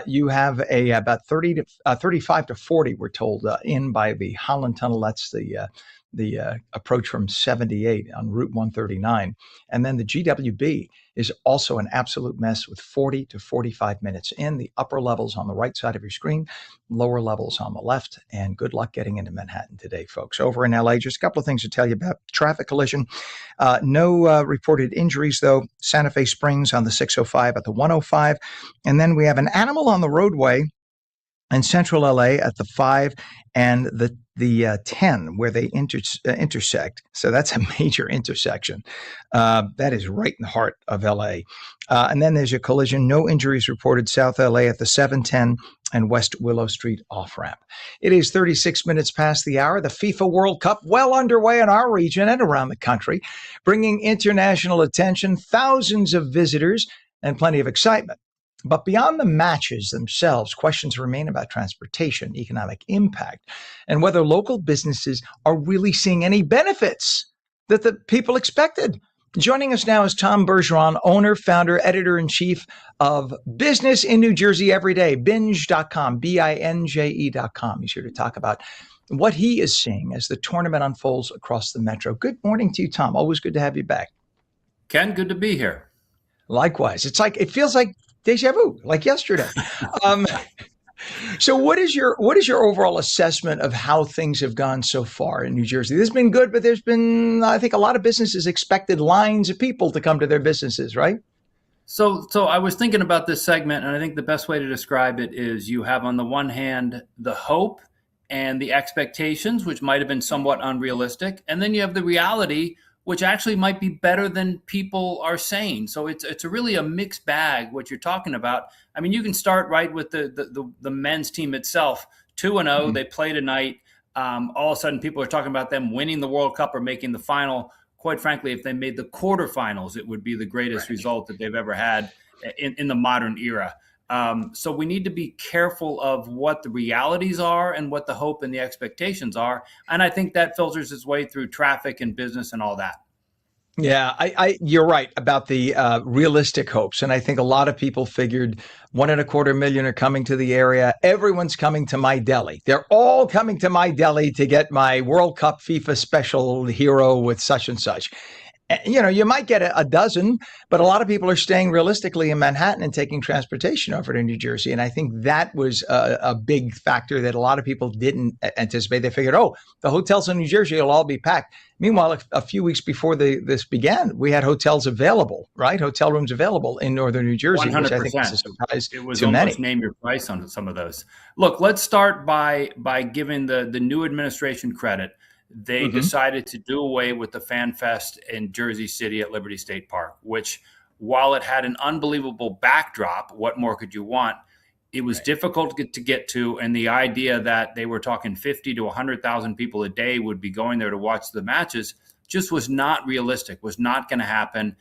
[SPEAKER 1] You have about 35 to 40, we're told, in by the Holland Tunnel. That's the approach from 78 on Route 139. And then the GWB is also an absolute mess with 40 to 45 minutes in. The upper levels on the right side of your screen, lower levels on the left. And good luck getting into Manhattan today, folks. Over in LA, just a couple of things to tell you about. Traffic collision. No reported injuries, though. Santa Fe Springs on the 605 at the 105. And then we have an animal on the roadway and Central LA at the 5 and the 10 where they intersect. So that's a major intersection. That is right in the heart of LA. And then there's a collision. No injuries reported South LA at the 710 and West Willow Street off ramp. It is 36 minutes past the hour. The FIFA World Cup well underway in our region and around the country, bringing international attention, thousands of visitors, and plenty of excitement. But beyond the matches themselves, questions remain about transportation, economic impact, and whether local businesses are really seeing any benefits that the people expected. Joining us now is Tom Bergeron, owner, founder, editor-in-chief of Business in New Jersey Every Day, binge.com, binje.com. He's here to talk about what he is seeing as the tournament unfolds across the metro. Good morning to you, Tom. Always good to have you back.
[SPEAKER 4] Ken, good to be here.
[SPEAKER 1] Likewise. It feels like deja vu, like yesterday. So what is your overall assessment of how things have gone so far in New Jersey? This has been good, but there's been, I think, a lot of businesses expected lines of people to come to their businesses, right?
[SPEAKER 4] So I was thinking about this segment, and I think the best way to describe it is you have on the one hand the hope and the expectations, which might have been somewhat unrealistic, and then you have the reality, which actually might be better than people are saying. So it's really a mixed bag, what you're talking about. I mean, you can start right with the men's team itself, 2-0, mm-hmm. They play tonight. All of a sudden, people are talking about them winning the World Cup or making the final. Quite frankly, if they made the quarterfinals, it would be the greatest result that they've ever had in the modern era. So we need to be careful of what the realities are and what the hope and the expectations are. And I think that filters its way through traffic and business and all that.
[SPEAKER 1] Yeah, you're right about the realistic hopes. And I think a lot of people figured 1.25 million are coming to the area. Everyone's coming to my deli. They're all coming to my deli to get my World Cup FIFA special hero with such and such. You know, you might get a dozen, but a lot of people are staying realistically in Manhattan and taking transportation over to New Jersey. And I think that was a big factor that a lot of people didn't anticipate. They figured, oh, the hotels in New Jersey will all be packed. Meanwhile, a few weeks before this began, we had hotels available, right? Hotel rooms available in northern New Jersey, 100%. Which I think was a surprise
[SPEAKER 4] it was
[SPEAKER 1] to
[SPEAKER 4] almost
[SPEAKER 1] many.
[SPEAKER 4] Name your price on some of those. Look, let's start by giving the new administration credit. They mm-hmm. decided to do away with the Fan Fest in Jersey City at Liberty State Park, which, while it had an unbelievable backdrop, what more could you want? It was difficult to get to, and the idea that they were talking 50 to 100,000 people a day would be going there to watch the matches just was not realistic, was not going to happen.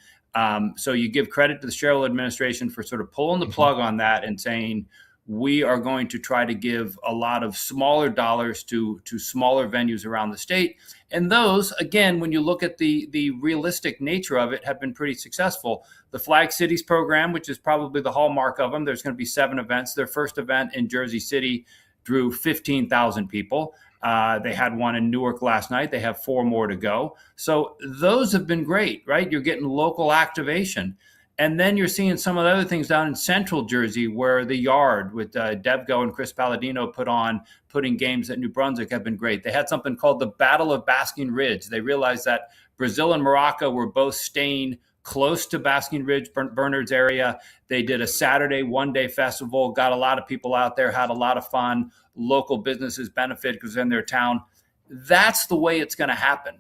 [SPEAKER 4] So you give credit to the Sherrill administration for sort of pulling the plug on that and saying, we are going to try to give a lot of smaller dollars to smaller venues around the state. And those, again, when you look at the realistic nature of it, have been pretty successful. The Flag Cities program, which is probably the hallmark of them, there's going to be 7 events. Their first event in Jersey City drew 15,000 people. They had one in Newark last night. They have 4 more to go. So those have been great, right? You're getting local activation. And then you're seeing some of the other things down in central Jersey where the Yard with Devgo and Chris Palladino putting games at New Brunswick have been great. They had something called the Battle of Basking Ridge. They realized that Brazil and Morocco were both staying close to Basking Ridge, Bernard's area. They did a Saturday one-day festival, got a lot of people out there, had a lot of fun. Local businesses benefit because they're in their town. That's the way it's going to happen.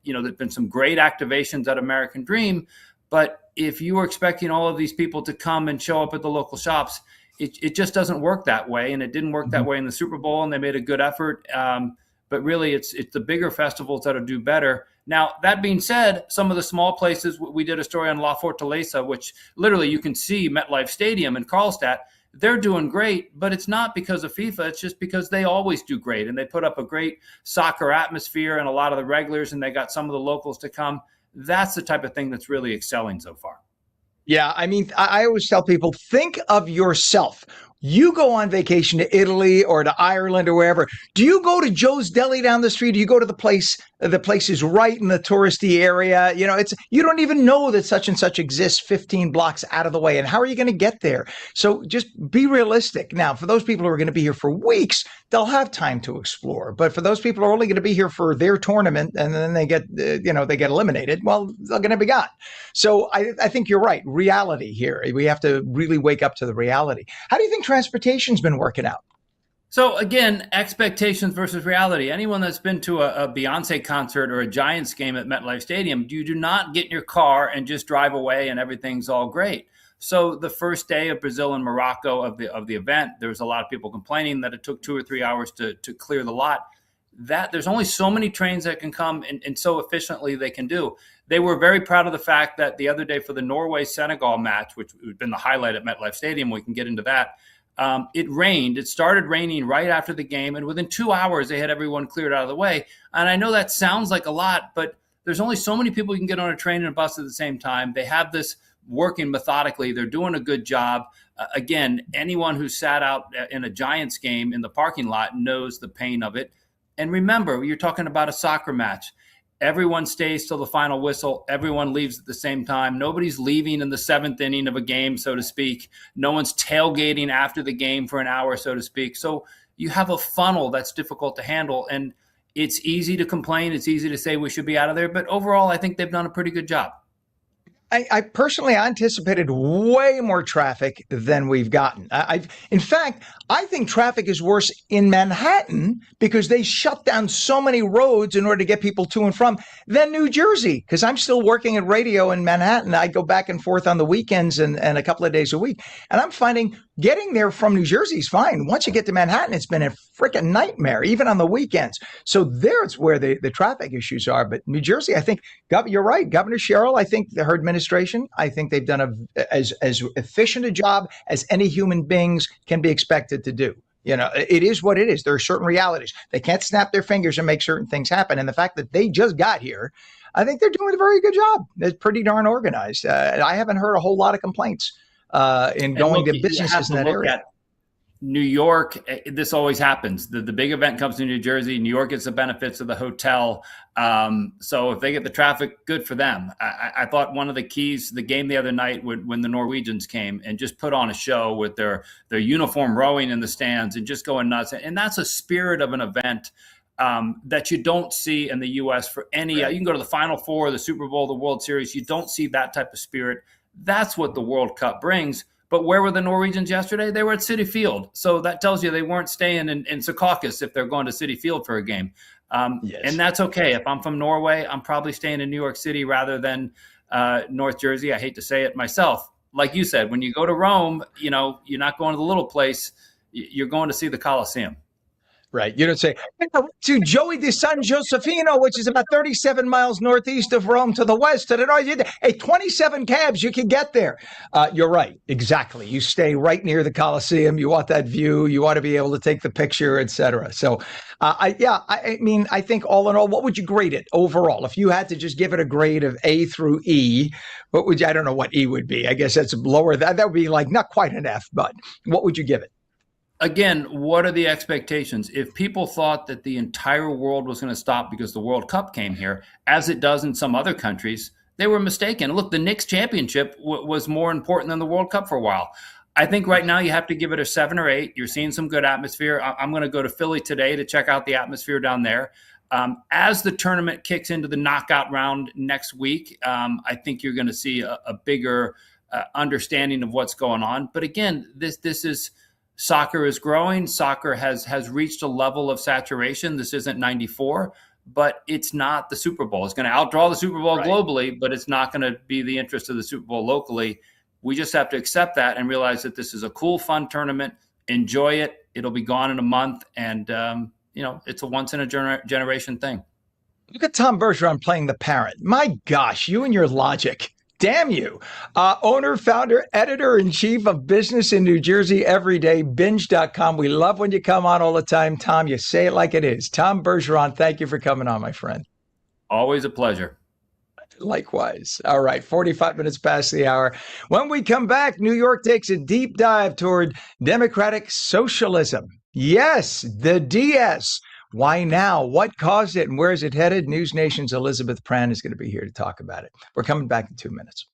[SPEAKER 4] There's been some great activations at American Dream, but if you were expecting all of these people to come and show up at the local shops, it just doesn't work that way. And it didn't work that way in the Super Bowl, and they made a good effort. But really, it's the bigger festivals that'll do better. Now, that being said, some of the small places, we did a story on La Fortaleza, which literally you can see MetLife Stadium in Carlstadt. They're doing great, but it's not because of FIFA. It's just because they always do great. And they put up a great soccer atmosphere and a lot of the regulars, and they got some of the locals to come. That's the type of thing that's really excelling so far.
[SPEAKER 1] Yeah, I mean, I always tell people, think of yourself. You go on vacation to Italy or to Ireland or wherever. Do you go to Joe's Deli down the street? Do you go to the place is right in the touristy area? You know, you don't even know that such and such exists 15 blocks out of the way. And how are you going to get there? So just be realistic. Now, for those people who are going to be here for weeks, they'll have time to explore. But for those people who are only going to be here for their tournament and then they get eliminated, well, they're going to be gone. So I think you're right. Reality here. We have to really wake up to the reality. How do you think transportation's been working out?
[SPEAKER 4] So again, expectations versus reality. Anyone that's been to a Beyonce concert or a Giants game at MetLife Stadium, you do not get in your car and just drive away and everything's all great. So the first day of Brazil and Morocco of the event, there was a lot of people complaining that it took 2 or 3 hours to clear the lot. That there's only so many trains that can come and so efficiently they can do. They were very proud of the fact that the other day for the Norway-Senegal match, which had been the highlight at MetLife Stadium, we can get into that. It rained. It started raining right after the game, and within 2 hours, they had everyone cleared out of the way. And I know that sounds like a lot, but there's only so many people you can get on a train and a bus at the same time. They have this working methodically. They're doing a good job. Again, anyone who sat out in a Giants game in the parking lot knows the pain of it. And remember, you're talking about a soccer match. Everyone stays till the final whistle. Everyone leaves at the same time. Nobody's leaving in the 7th inning of a game, so to speak. No one's tailgating after the game for an hour, so to speak. So you have a funnel that's difficult to handle. And it's easy to complain. It's easy to say we should be out of there. But overall, I think they've done a pretty good job.
[SPEAKER 1] I personally anticipated way more traffic than we've gotten. In fact, I think traffic is worse in Manhattan because they shut down so many roads in order to get people to and from than New Jersey. Because I'm still working at radio in Manhattan. I go back and forth on the weekends and a couple of days a week. And I'm finding getting there from New Jersey is fine. Once you get to Manhattan, it's been a freaking nightmare, even on the weekends. So there's where the traffic issues are. But New Jersey, I think, you're right. Governor Sherrill, I think her administration, I think they've done as efficient a job as any human beings can be expected to do. You know, it is what it is. There are certain realities. They can't snap their fingers and make certain things happen. And the fact that they just got here, I think they're doing a very good job. It's pretty darn organized. I haven't heard a whole lot of complaints in going to businesses in that area.
[SPEAKER 4] New York, this always happens. The big event comes to New Jersey. New York gets the benefits of the hotel. So if they get the traffic, good for them. I thought one of the keys, the game the other night when the Norwegians came and just put on a show with their uniform rowing in the stands and just going nuts. And that's a spirit of an event that you don't see in the U.S. for any. You can go to the Final Four, the Super Bowl, the World Series. You don't see that type of spirit. That's what the World Cup brings. But where were the Norwegians yesterday? They were at Citi Field. So that tells you they weren't staying in Secaucus if they're going to Citi Field for a game. Yes. And that's okay. If I'm from Norway, I'm probably staying in New York City rather than North Jersey. I hate to say it myself. Like you said, when you go to Rome, you know, you're not going to the little place. You're going to see the Colosseum.
[SPEAKER 1] Right. You don't say, to Joey di San Josefino, which is about 37 miles northeast of Rome to the west, to the north. Hey, 27 cabs, you can get there. You're right. Exactly. You stay right near the Colosseum. You want that view. You want to be able to take the picture, et cetera. So, I mean, I think all in all, what would you grade it overall? If you had to just give it a grade of A through E, what would you, I don't know what E would be. I guess that's lower. That would be like not quite an F, but what would you give it?
[SPEAKER 4] Again, what are the expectations? If people thought that the entire world was going to stop because the World Cup came here, as it does in some other countries, they were mistaken. Look, the Knicks championship was more important than the World Cup for a while. I think right now you have to give it a 7 or 8. You're seeing some good atmosphere. I'm going to go to Philly today to check out the atmosphere down there. As the tournament kicks into the knockout round next week, I think you're going to see a bigger understanding of what's going on. But again, this is soccer is growing. Soccer has reached a level of saturation. This isn't 94, but it's not the Super Bowl. It's going to outdraw the Super Bowl globally, but it's not going to be the interest of the Super Bowl locally. We just have to accept that and realize that this is a cool, fun tournament. Enjoy it. It'll be gone in a month. And, it's a once in a generation thing.
[SPEAKER 1] Look at Tom Bergeron playing the parrot. My gosh, you and your logic. Damn you. Owner, founder, editor-in-chief of Business in New Jersey Everyday, binge.com. We love when you come on all the time. Tom, you say it like it is. Tom Bergeron, thank you for coming on, my friend.
[SPEAKER 4] Always a pleasure.
[SPEAKER 1] Likewise. All right, 45 minutes past the hour. When we come back, New York takes a deep dive toward democratic socialism. Yes, the DS. Why now? What caused it? And where is it headed? News Nation's Elizabeth Pran is going to be here to talk about it. We're coming back in 2 minutes.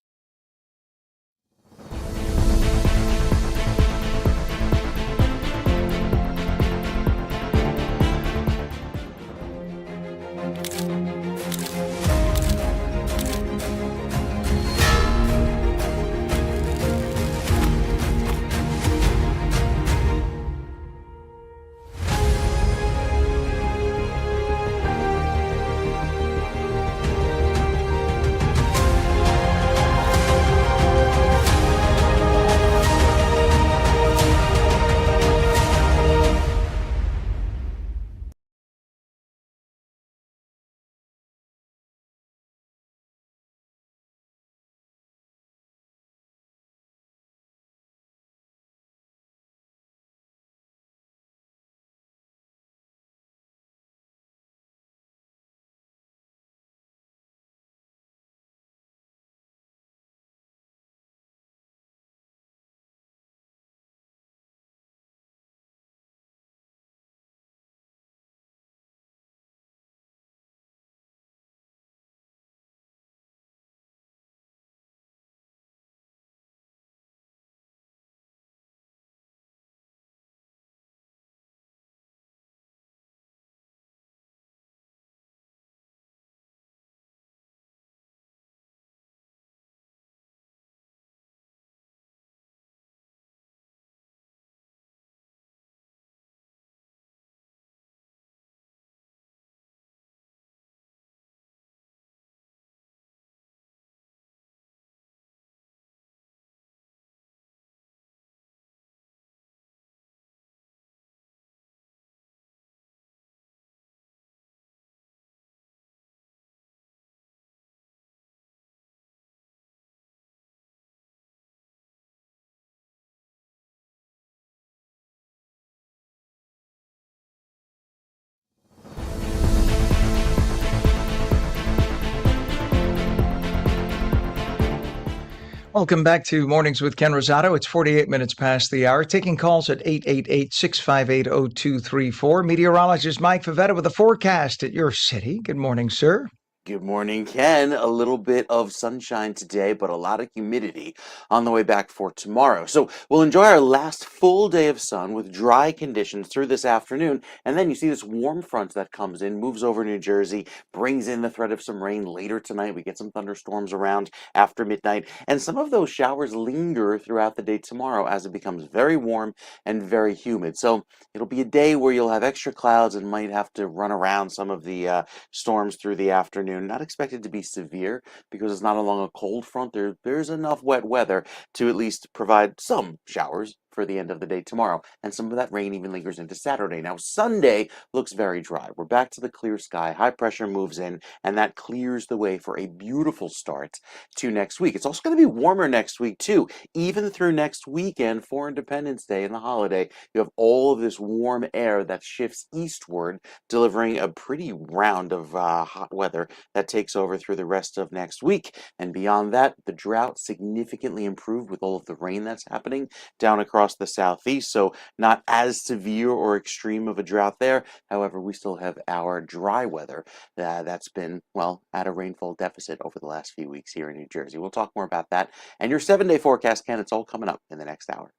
[SPEAKER 1] Welcome back to Mornings with Ken Rosato. It's 48 minutes past the hour. Taking calls at 888-658-0234. Meteorologist Mike Favetta with a forecast at your city. Good morning, sir.
[SPEAKER 2] Good morning, Ken. A little bit of sunshine today, but a lot of humidity on the way back for tomorrow. So we'll enjoy our last full day of sun with dry conditions through this afternoon. And then you see this warm front that comes in, moves over New Jersey, brings in the threat of some rain later tonight. We get some thunderstorms around after midnight. And some of those showers linger throughout the day tomorrow as it becomes very warm and very humid. So it'll be a day where you'll have extra clouds and might have to run around some of the storms through the afternoon. Not expected to be severe because it's not along a cold front. There's enough wet weather to at least provide some showers for the end of the day tomorrow. And some of that rain even lingers into Saturday. Now, Sunday looks very dry. We're back to the clear sky. High pressure moves in, and that clears the way for a beautiful start to next week. It's also going to be warmer next week, too. Even through next weekend for Independence Day and the holiday, you have all of this warm air that shifts eastward, delivering a pretty round of hot weather that takes over through the rest of next week. And beyond that, the drought significantly improved with all of the rain that's happening down across the southeast, so not as severe or extreme of a drought there. However, we still have our dry weather that's been, well, at a rainfall deficit over the last few weeks here in New Jersey. We'll talk more about that. And your 7-day forecast, Ken, it's all coming up in the next hour.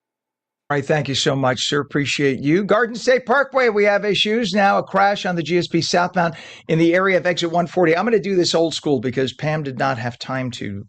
[SPEAKER 1] All right, thank you so much, sir. Appreciate you. Garden State Parkway, we have issues now. A crash on the GSP southbound in the area of exit 140. I'm going to do this old school because Pam did not have time to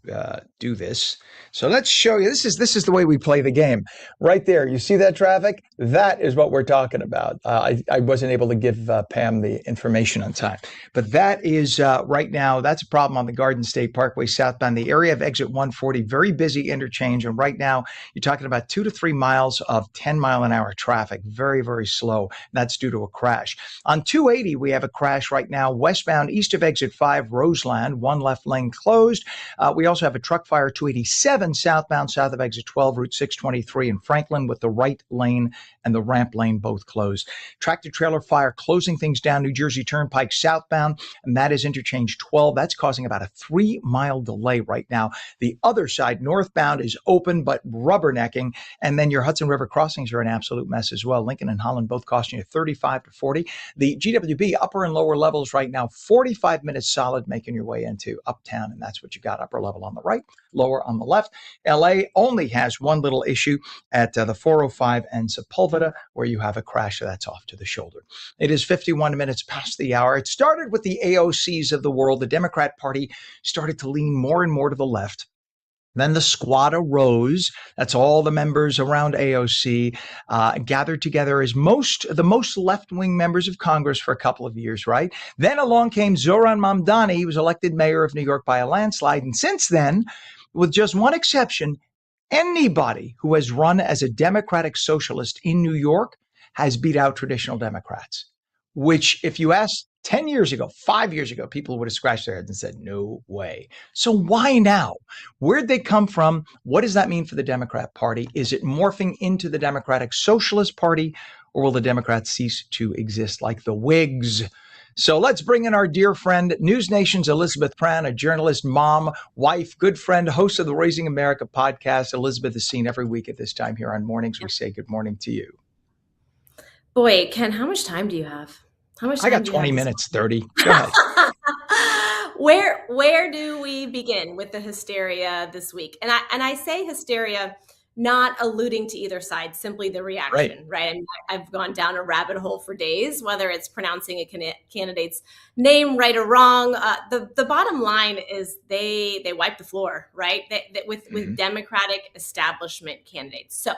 [SPEAKER 1] do this. So let's show you. This is the way we play the game. Right there, you see that traffic? That is what we're talking about. I wasn't able to give Pam the information on time. But that is right now, that's a problem on the Garden State Parkway southbound. The area of exit 140, very busy interchange. And right now, you're talking about 2 to 3 miles of 10-mile-an-hour traffic. Very, very slow. That's due to a crash. On 280, we have a crash right now, westbound east of exit 5, Roseland, one left lane closed. We also have a truck fire 287 southbound, south of exit 12, Route 623 in Franklin, with the right lane and the ramp lane both closed. Tractor trailer fire closing things down New Jersey Turnpike southbound, and that is interchange 12. That's causing about a 3-mile delay right now. The other side, northbound, is open but rubbernecking, and then your Hudson River crossings are an absolute mess as well. Lincoln and Holland both costing you 35 to 40. The GWB upper and lower levels right now, 45 minutes solid, making your way into Uptown, and that's what you got, upper level on the right, lower on the left. LA only has one little issue at the 405 and Sepulveda, where you have a crash that's off to the shoulder. It is 51 minutes past the hour. It started with the AOCs of the world. The Democrat Party started to lean more and more to the left. Then the squad arose. That's all the members around AOC gathered together as the most left-wing members of Congress for a couple of years, right? Then along came Zohran Mamdani. He was elected mayor of New York by a landslide. And since then, with just one exception, anybody who has run as a Democratic Socialist in New York has beat out traditional Democrats, which if you asked 10 years ago, 5 years ago, people would have scratched their heads and said, no way. So why now? Where'd they come from? What does that mean for the Democrat Party? Is it morphing into the Democratic Socialist Party, or will the Democrats cease to exist like the Whigs? So let's bring in our dear friend, News Nation's Elizabeth Pran, a journalist, mom, wife, good friend, host of the Raising America podcast. Elizabeth is seen every week at this time here on Mornings. We say good morning to you.
[SPEAKER 5] Boy, Ken, how much time do you have? How much time
[SPEAKER 1] I got
[SPEAKER 5] do you
[SPEAKER 1] 20
[SPEAKER 5] have
[SPEAKER 1] minutes, 30. Go ahead.
[SPEAKER 5] Where do we begin with the hysteria this week? And I say hysteria not alluding to either side, simply the reaction, right? And I've gone down a rabbit hole for days, whether it's pronouncing a candidate's name right or wrong. The bottom line is they wipe the floor, right? With Democratic establishment candidates. So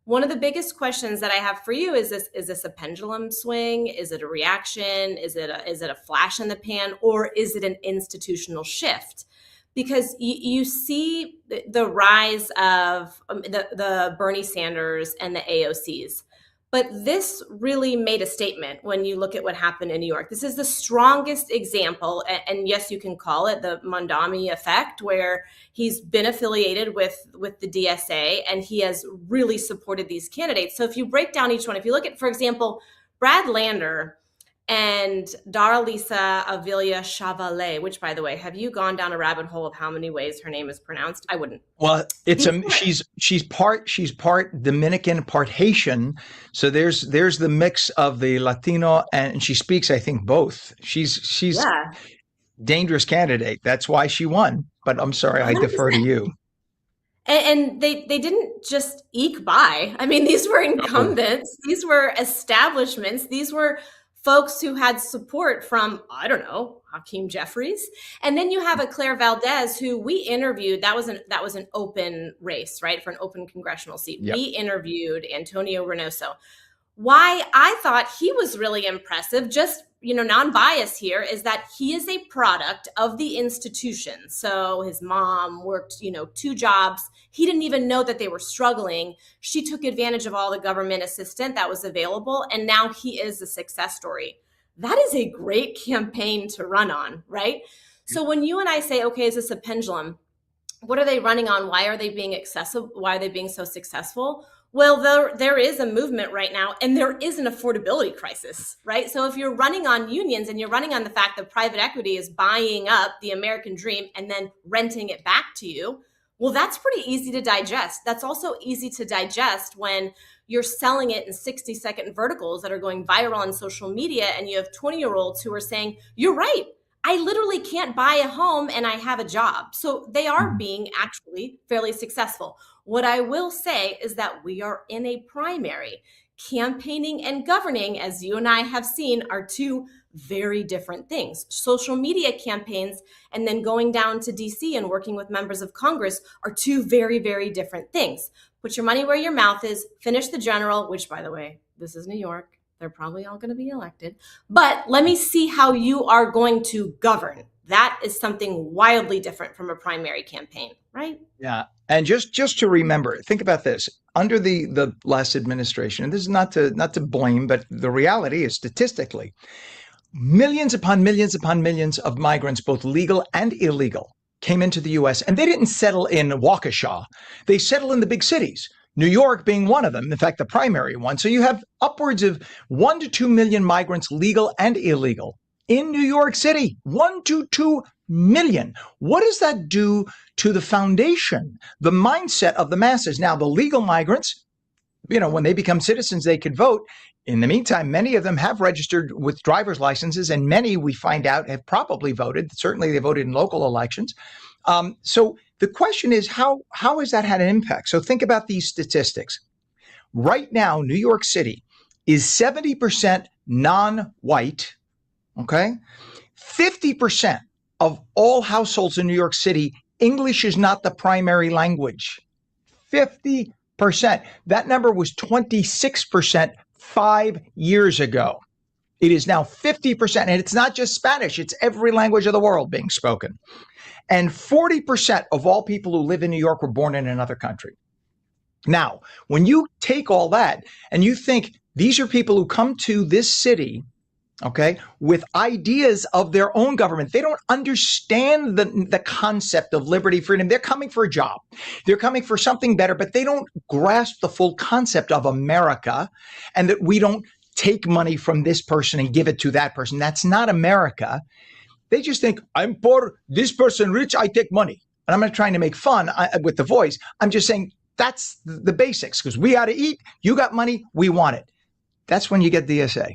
[SPEAKER 5] one of the biggest questions that I have for you is this a pendulum swing? Is it a reaction? Is it a flash in the pan, or is it an institutional shift? Because you see the rise of the Bernie Sanders and the AOCs. But this really made a statement when you look at what happened in New York. This is the strongest example, and yes, you can call it the Mamdani effect, where he's been affiliated with the DSA and he has really supported these candidates. So if you break down each one, if you look at, for example, Brad Lander and Daralisa Avilia Chavalet, which, by the way, have you gone down a rabbit hole of how many ways her name is pronounced? I wouldn't.
[SPEAKER 1] Well, she's part Dominican, part Haitian. So there's the mix of the Latino, and she speaks, I think, both. She's
[SPEAKER 5] Yeah.
[SPEAKER 1] dangerous candidate. That's why she won. But I'm sorry, I defer to you.
[SPEAKER 5] And they didn't just eke by. I mean, these were incumbents. These were establishments. These were folks who had support from, I don't know, Hakeem Jeffries. And then you have a Claire Valdez who we interviewed. That was an open race, right? For an open congressional seat.
[SPEAKER 1] Yep.
[SPEAKER 5] We interviewed Antonio Reynoso. Why I thought he was really impressive, just, non-bias here, is that he is a product of the institution. So his mom worked, 2 jobs. He didn't even know that they were struggling. She took advantage of all the government assistance that was available, and now he is a success story. That is a great campaign to run on, right? So when you and I say, okay, is this a pendulum? What are they running on? Why are they being excessive? Why are they being so successful? Well, there is a movement right now, and there is an affordability crisis, right? So if you're running on unions and you're running on the fact that private equity is buying up the American dream and then renting it back to you, well, that's pretty easy to digest. That's also easy to digest when you're selling it in 60-second verticals that are going viral on social media, and you have 20-year-olds who are saying, you're right, I literally can't buy a home and I have a job. So they are being actually fairly successful. What I will say is that we are in a primary. Campaigning and governing, as you and I have seen, are 2 very different things. Social media campaigns and then going down to DC and working with members of Congress are 2 very, very different things. Put your money where your mouth is, finish the general, which, by the way, this is New York. They're probably all going to be elected. But let me see how you are going to govern. That is something wildly different from a primary campaign, right?
[SPEAKER 1] Yeah. And just to remember, think about this. Under the last administration, and this is not to blame, but the reality is statistically, millions upon millions upon millions of migrants, both legal and illegal, came into the U.S. and they didn't settle in Waukesha. They settled in the big cities. New York being one of them, in fact, the primary one. So you have upwards of 1 to 2 million migrants, legal and illegal, in New York City. 1 to 2 million. What does that do to the foundation, the mindset of the masses? Now, the legal migrants, when they become citizens, they could vote. In the meantime, many of them have registered with driver's licenses, and many, we find out, have probably voted. Certainly, they voted in local elections. So the question is, how has that had an impact? So think about these statistics. Right now, New York City is 70% non-white, okay? 50% of all households in New York City, English is not the primary language. 50%. That number was 26% 5 years ago. It is now 50%, and it's not just Spanish, it's every language of the world being spoken. And 40% of all people who live in New York were born in another country. Now, when you take all that and you think these are people who come to this city, okay, with ideas of their own government, they don't understand the concept of liberty, freedom. They're coming for a job. They're coming for something better, but they don't grasp the full concept of America, and that we don't take money from this person and give it to that person. That's not America. They just think, I'm poor, this person rich, I take money. And I'm not trying to make fun with the voice. I'm just saying that's the basics, because we got to eat, you got money, we want it. That's when you get DSA.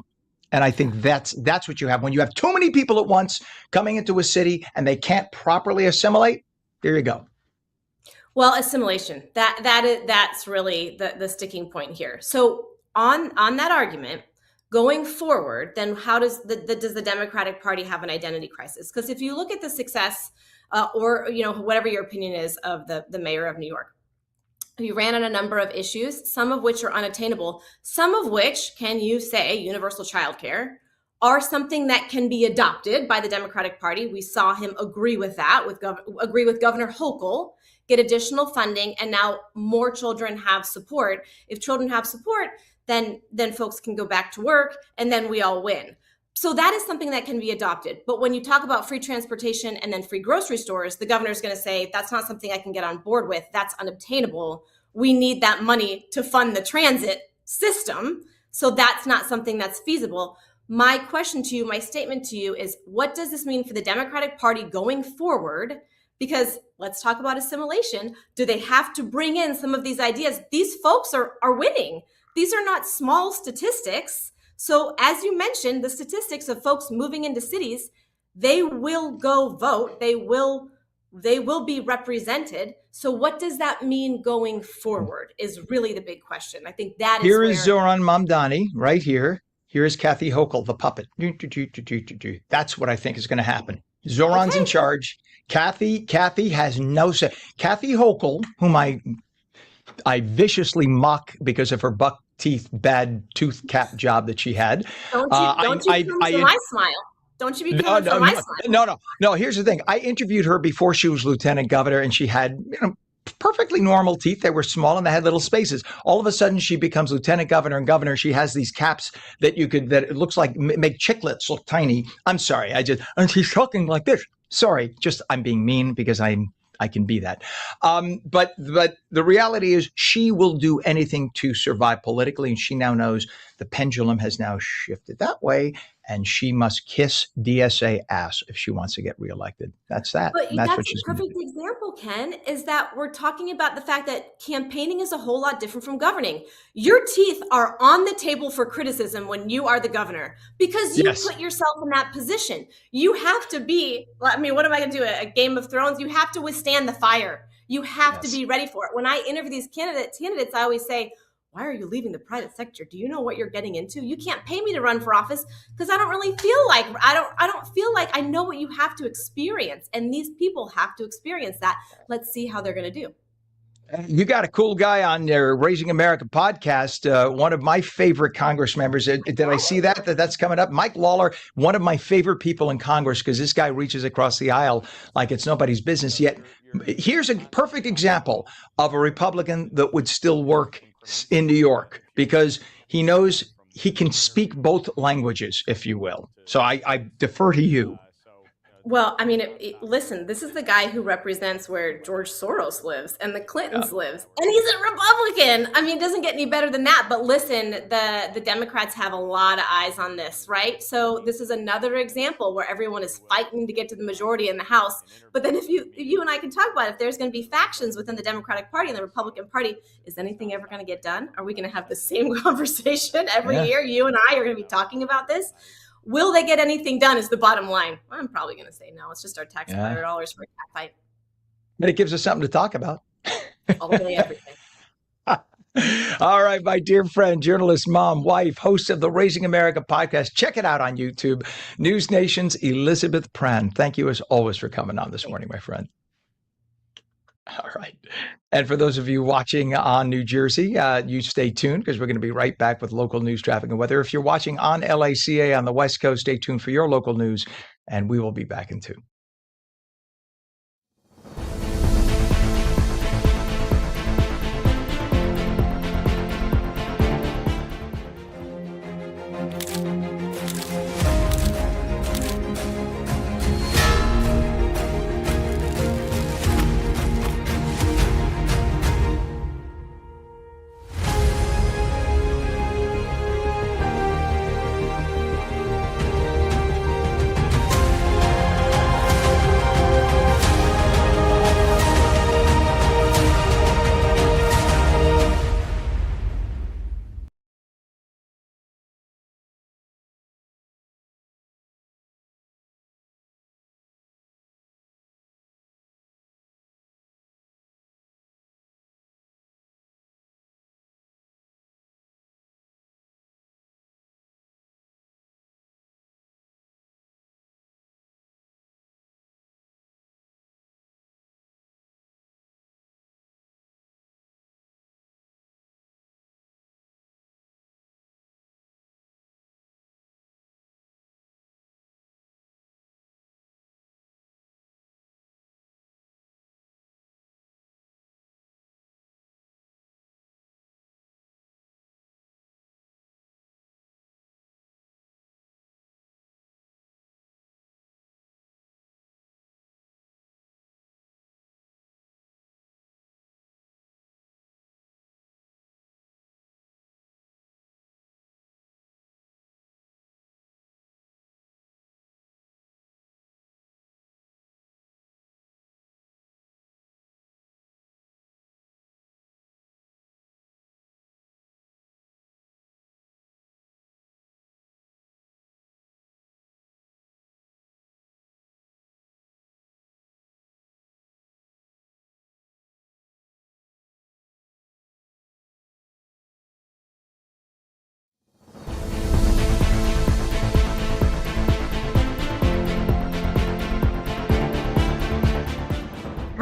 [SPEAKER 1] And I think that's what you have. When you have too many people at once coming into a city and they can't properly assimilate, there you go.
[SPEAKER 5] Well, assimilation, that's really the sticking point here. So on that argument, going forward, then how does the Democratic Party have an identity crisis? Because if you look at the success or whatever your opinion is of the mayor of New York, he ran on a number of issues, some of which are unattainable, some of which, can you say, universal childcare, are something that can be adopted by the Democratic Party. We saw him agree with that, agree with Governor Hochul, get additional funding, and now more children have support. If children have support, then folks can go back to work, and then we all win. So that is something that can be adopted. But when you talk about free transportation and then free grocery stores, the governor's going to say, that's not something I can get on board with. That's unobtainable. We need that money to fund the transit system. So that's not something that's feasible. My question to you, my statement to you is, what does this mean for the Democratic Party going forward? Because let's talk about assimilation. Do they have to bring in some of these ideas? These folks are winning. These are not small statistics. So as you mentioned, the statistics of folks moving into cities, they will go vote. They will be represented. So what does that mean going forward is really the big question. I think that
[SPEAKER 1] Here is Zoran Mamdani right here. Here is Kathy Hochul, the puppet. That's what I think is going to happen. Zoran's in charge. Kathy has no say. Kathy Hochul, whom I viciously mock because of her buck teeth, bad tooth cap job that she had.
[SPEAKER 5] Don't you come for my smile. Don't you be coming for my smile.
[SPEAKER 1] No. Here's the thing. I interviewed her before she was lieutenant governor, and she had, perfectly normal teeth. They were small and they had little spaces. All of a sudden, she becomes lieutenant governor and governor. She has these caps that it looks like make chiclets look tiny. I'm sorry. And she's talking like this. Sorry, I'm being mean because I can be that. But the reality is she will do anything to survive politically. And she now knows the pendulum has now shifted that way. And she must kiss DSA ass if she wants to get reelected. That's that.
[SPEAKER 5] But
[SPEAKER 1] that's
[SPEAKER 5] that's
[SPEAKER 1] what she's
[SPEAKER 5] a perfect example, Ken, is that we're talking about the fact that campaigning is a whole lot different from governing. Your teeth are on the table for criticism when you are the governor because you put yourself in that position. You have to be, what am I going to do? A Game of Thrones? You have to withstand the fire. You have to be ready for it. When I interview these candidates, I always say, why are you leaving the private sector? Do you know what you're getting into? You can't pay me to run for office because I don't really feel like I don't feel like I know what you have to experience, and these people have to experience that. Let's see how they're going to do.
[SPEAKER 1] You got a cool guy on your Raising America podcast. One of my favorite Congress members. Did I see that's coming up? Mike Lawler, one of my favorite people in Congress, because this guy reaches across the aisle like it's nobody's business. Yet here's a perfect example of a Republican that would still work in New York because he knows he can speak both languages, if you will. So I defer to you.
[SPEAKER 5] Well, listen, this is the guy who represents where George Soros lives and the Clintons lives, and he's a Republican. It doesn't get any better than that. But listen, the Democrats have a lot of eyes on this, right? So this is another example where everyone is fighting to get to the majority in the House. But then if you and I can talk about if there's going to be factions within the Democratic Party and the Republican Party, is anything ever going to get done? Are we going to have the same conversation every year? You and I are going to be talking about this. Will they get anything done is the bottom line. I'm probably going to say no. It's just our taxpayer dollars for a cat fight.
[SPEAKER 1] But it gives us something to talk about.
[SPEAKER 5] All day, everything.
[SPEAKER 1] All right, my dear friend, journalist, mom, wife, host of the Raising America podcast. Check it out on YouTube. News Nation's Elizabeth Pran. Thank you as always for coming on this morning, my friend. All right. And for those of you watching on New Jersey, you stay tuned because we're going to be right back with local news, traffic, and weather. If you're watching on LACA on the West Coast, stay tuned for your local news, and we will be back in 2.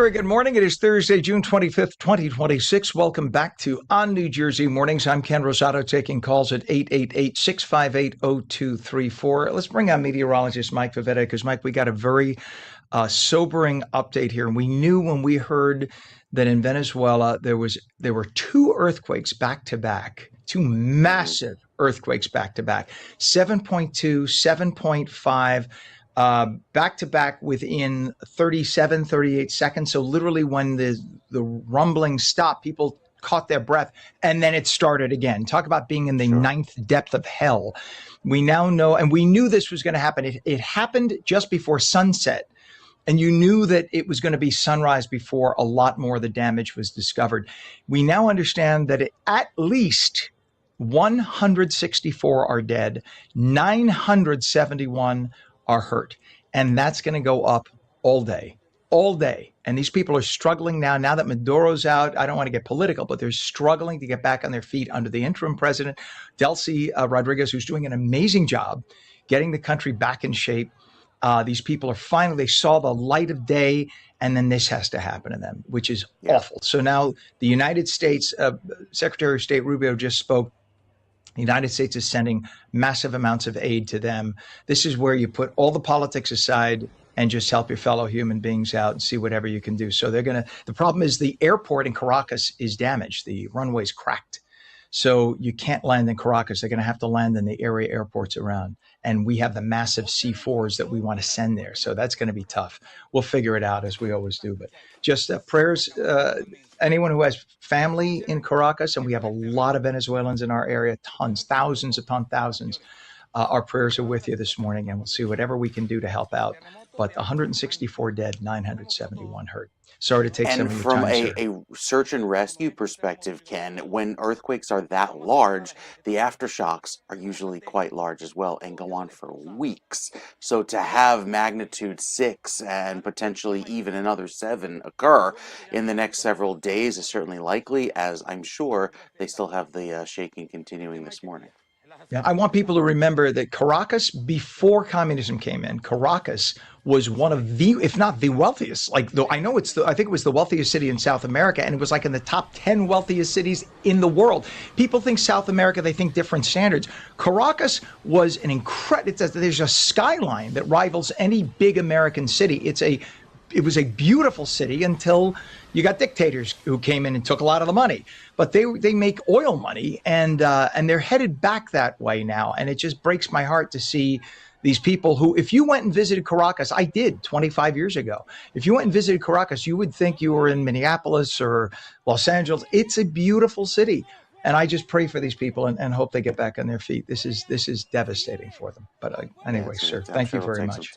[SPEAKER 1] very good morning. It is Thursday, June 25th, 2026. Welcome back to On New Jersey Mornings. I'm Ken Rosato, taking calls at 888-658-0234. Let's bring on meteorologist Mike Favetta, because, Mike, we got a very sobering update here. And we knew when we heard that in Venezuela there were two earthquakes back to back, two massive earthquakes back to back, 7.2, 7.5. Back to back within 37, 38 seconds. So literally when the rumbling stopped, people caught their breath, and then it started again. Talk about being in the ninth depth of hell. We now know, and we knew this was going to happen. It happened just before sunset, and you knew that it was going to be sunrise before a lot more of the damage was discovered. We now understand that at least 164 are dead, 971 are hurt. And that's going to go up all day. And these people are struggling now that Maduro's out. I don't want to get political, but they're struggling to get back on their feet under the interim president, Delcy Rodriguez, who's doing an amazing job getting the country back in shape. These people are they saw the light of day, and then this has to happen to them, which is awful. So now the United States, Secretary of State Rubio just spoke. The United States is sending massive amounts of aid to them. This is where you put all the politics aside and just help your fellow human beings out and see whatever you can do. So the problem is the airport in Caracas is damaged. The runway's cracked. So you can't land in Caracas. They're going to have to land in the area airports around. And we have the massive C4s that we want to send there. So that's going to be tough. We'll figure it out as we always do. But just prayers, anyone who has family in Caracas, and we have a lot of Venezuelans in our area, tons, thousands upon thousands. Our prayers are with you this morning, and we'll see whatever we can do to help out. But 164 dead, 971 hurt. Sorry to take some of your time,
[SPEAKER 2] sir. And from a search and rescue perspective, Ken, when earthquakes are that large, the aftershocks are usually quite large as well and go on for weeks. So to have magnitude 6 and potentially even another 7 occur in the next several days is certainly likely, as I'm sure they still have the shaking continuing this morning.
[SPEAKER 1] Yeah, I want people to remember that Caracas, before communism came in, Caracas was one of the, if not the wealthiest, I think it was the wealthiest city in South America, and it was like in the top 10 wealthiest cities in the world. People think South America, they think different standards. Caracas was an incredible, there's a skyline that rivals any big American city. It was a beautiful city until you got dictators who came in and took a lot of the money. But they make oil money, and they're headed back that way now. And it just breaks my heart to see these people who, if you went and visited Caracas, I did 25 years ago. If you went and visited Caracas, you would think you were in Minneapolis or Los Angeles. It's a beautiful city. And I just pray for these people and hope they get back on their feet. This is devastating for them. But anyway, sir, thank you very much.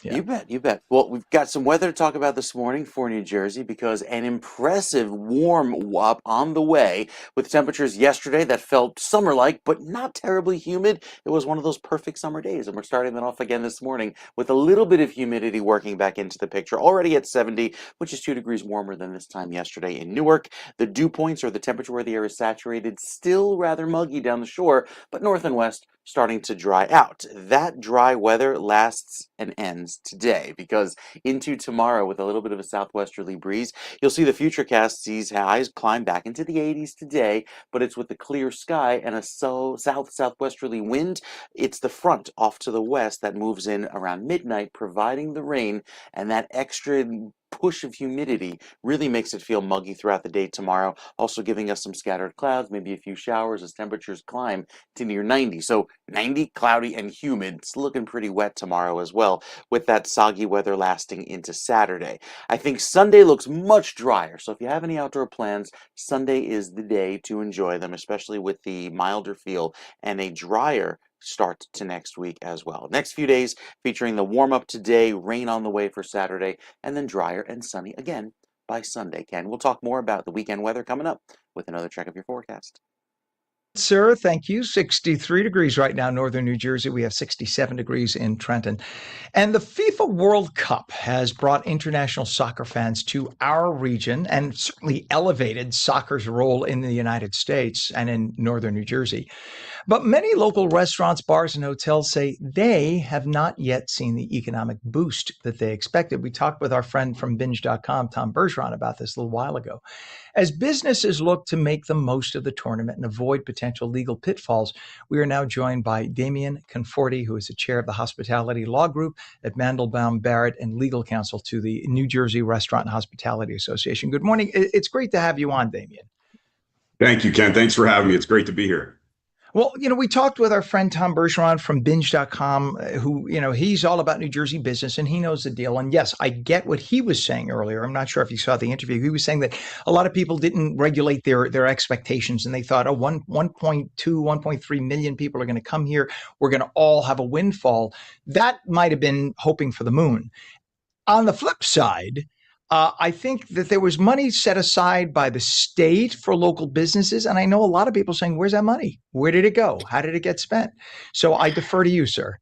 [SPEAKER 2] Yeah. You bet. Well, we've got some weather to talk about this morning for New Jersey, because an impressive warm up on the way, with temperatures yesterday that felt summer-like, but not terribly humid. It was one of those perfect summer days, and we're starting that off again this morning with a little bit of humidity working back into the picture, already at 70, which is 2 degrees warmer than this time yesterday in Newark. The dew points, or the temperature where the air is saturated, still rather muggy down the shore, but north and west starting to dry out. That dry weather lasts and ends today, because into tomorrow, with a little bit of a southwesterly breeze, you'll see the futurecast sees highs climb back into the 80s today, but it's with a clear sky and a southwesterly wind. It's the front off to the west that moves in around midnight, providing the rain, and that extra push of humidity really makes it feel muggy throughout the day tomorrow, also giving us some scattered clouds, maybe a few showers as temperatures climb to near 90. So 90, cloudy, and humid. It's looking pretty wet tomorrow as well, with that soggy weather lasting into Saturday. I think Sunday looks much drier, so if you have any outdoor plans, Sunday is the day to enjoy them, especially with the milder feel and a drier start to next week as well. Next few days featuring the warm up today, rain on the way for Saturday, and then drier and sunny again by Sunday. Ken, we'll talk more about the weekend weather coming up with another check of your forecast.
[SPEAKER 1] Sir, thank you. 63 degrees right now, northern New Jersey. We have 67 degrees in Trenton. And the FIFA World Cup has brought international soccer fans to our region and certainly elevated soccer's role in the United States and in northern New Jersey. But many local restaurants, bars, and hotels say they have not yet seen the economic boost that they expected. We talked with our friend from Binge.com, Tom Bergeron, about this a little while ago. As businesses look to make the most of the tournament and avoid potential legal pitfalls, we are now joined by Damian Conforti, who is the chair of the Hospitality Law Group at Mandelbaum Barrett and legal counsel to the New Jersey Restaurant and Hospitality Association. Good morning. It's great to have you on, Damian.
[SPEAKER 6] Thank you, Ken. Thanks for having me. It's great to be here.
[SPEAKER 1] Well, we talked with our friend Tom Bergeron from Binge.com, who, he's all about New Jersey business and he knows the deal. And yes, I get what he was saying earlier. I'm not sure if you saw the interview. He was saying that a lot of people didn't regulate their expectations and they thought, 1.2, 1.3 million people are going to come here. We're going to all have a windfall. That might have been hoping for the moon. On the flip side, I think that there was money set aside by the state for local businesses. And I know a lot of people saying, where's that money? Where did it go? How did it get spent? So I defer to you, sir.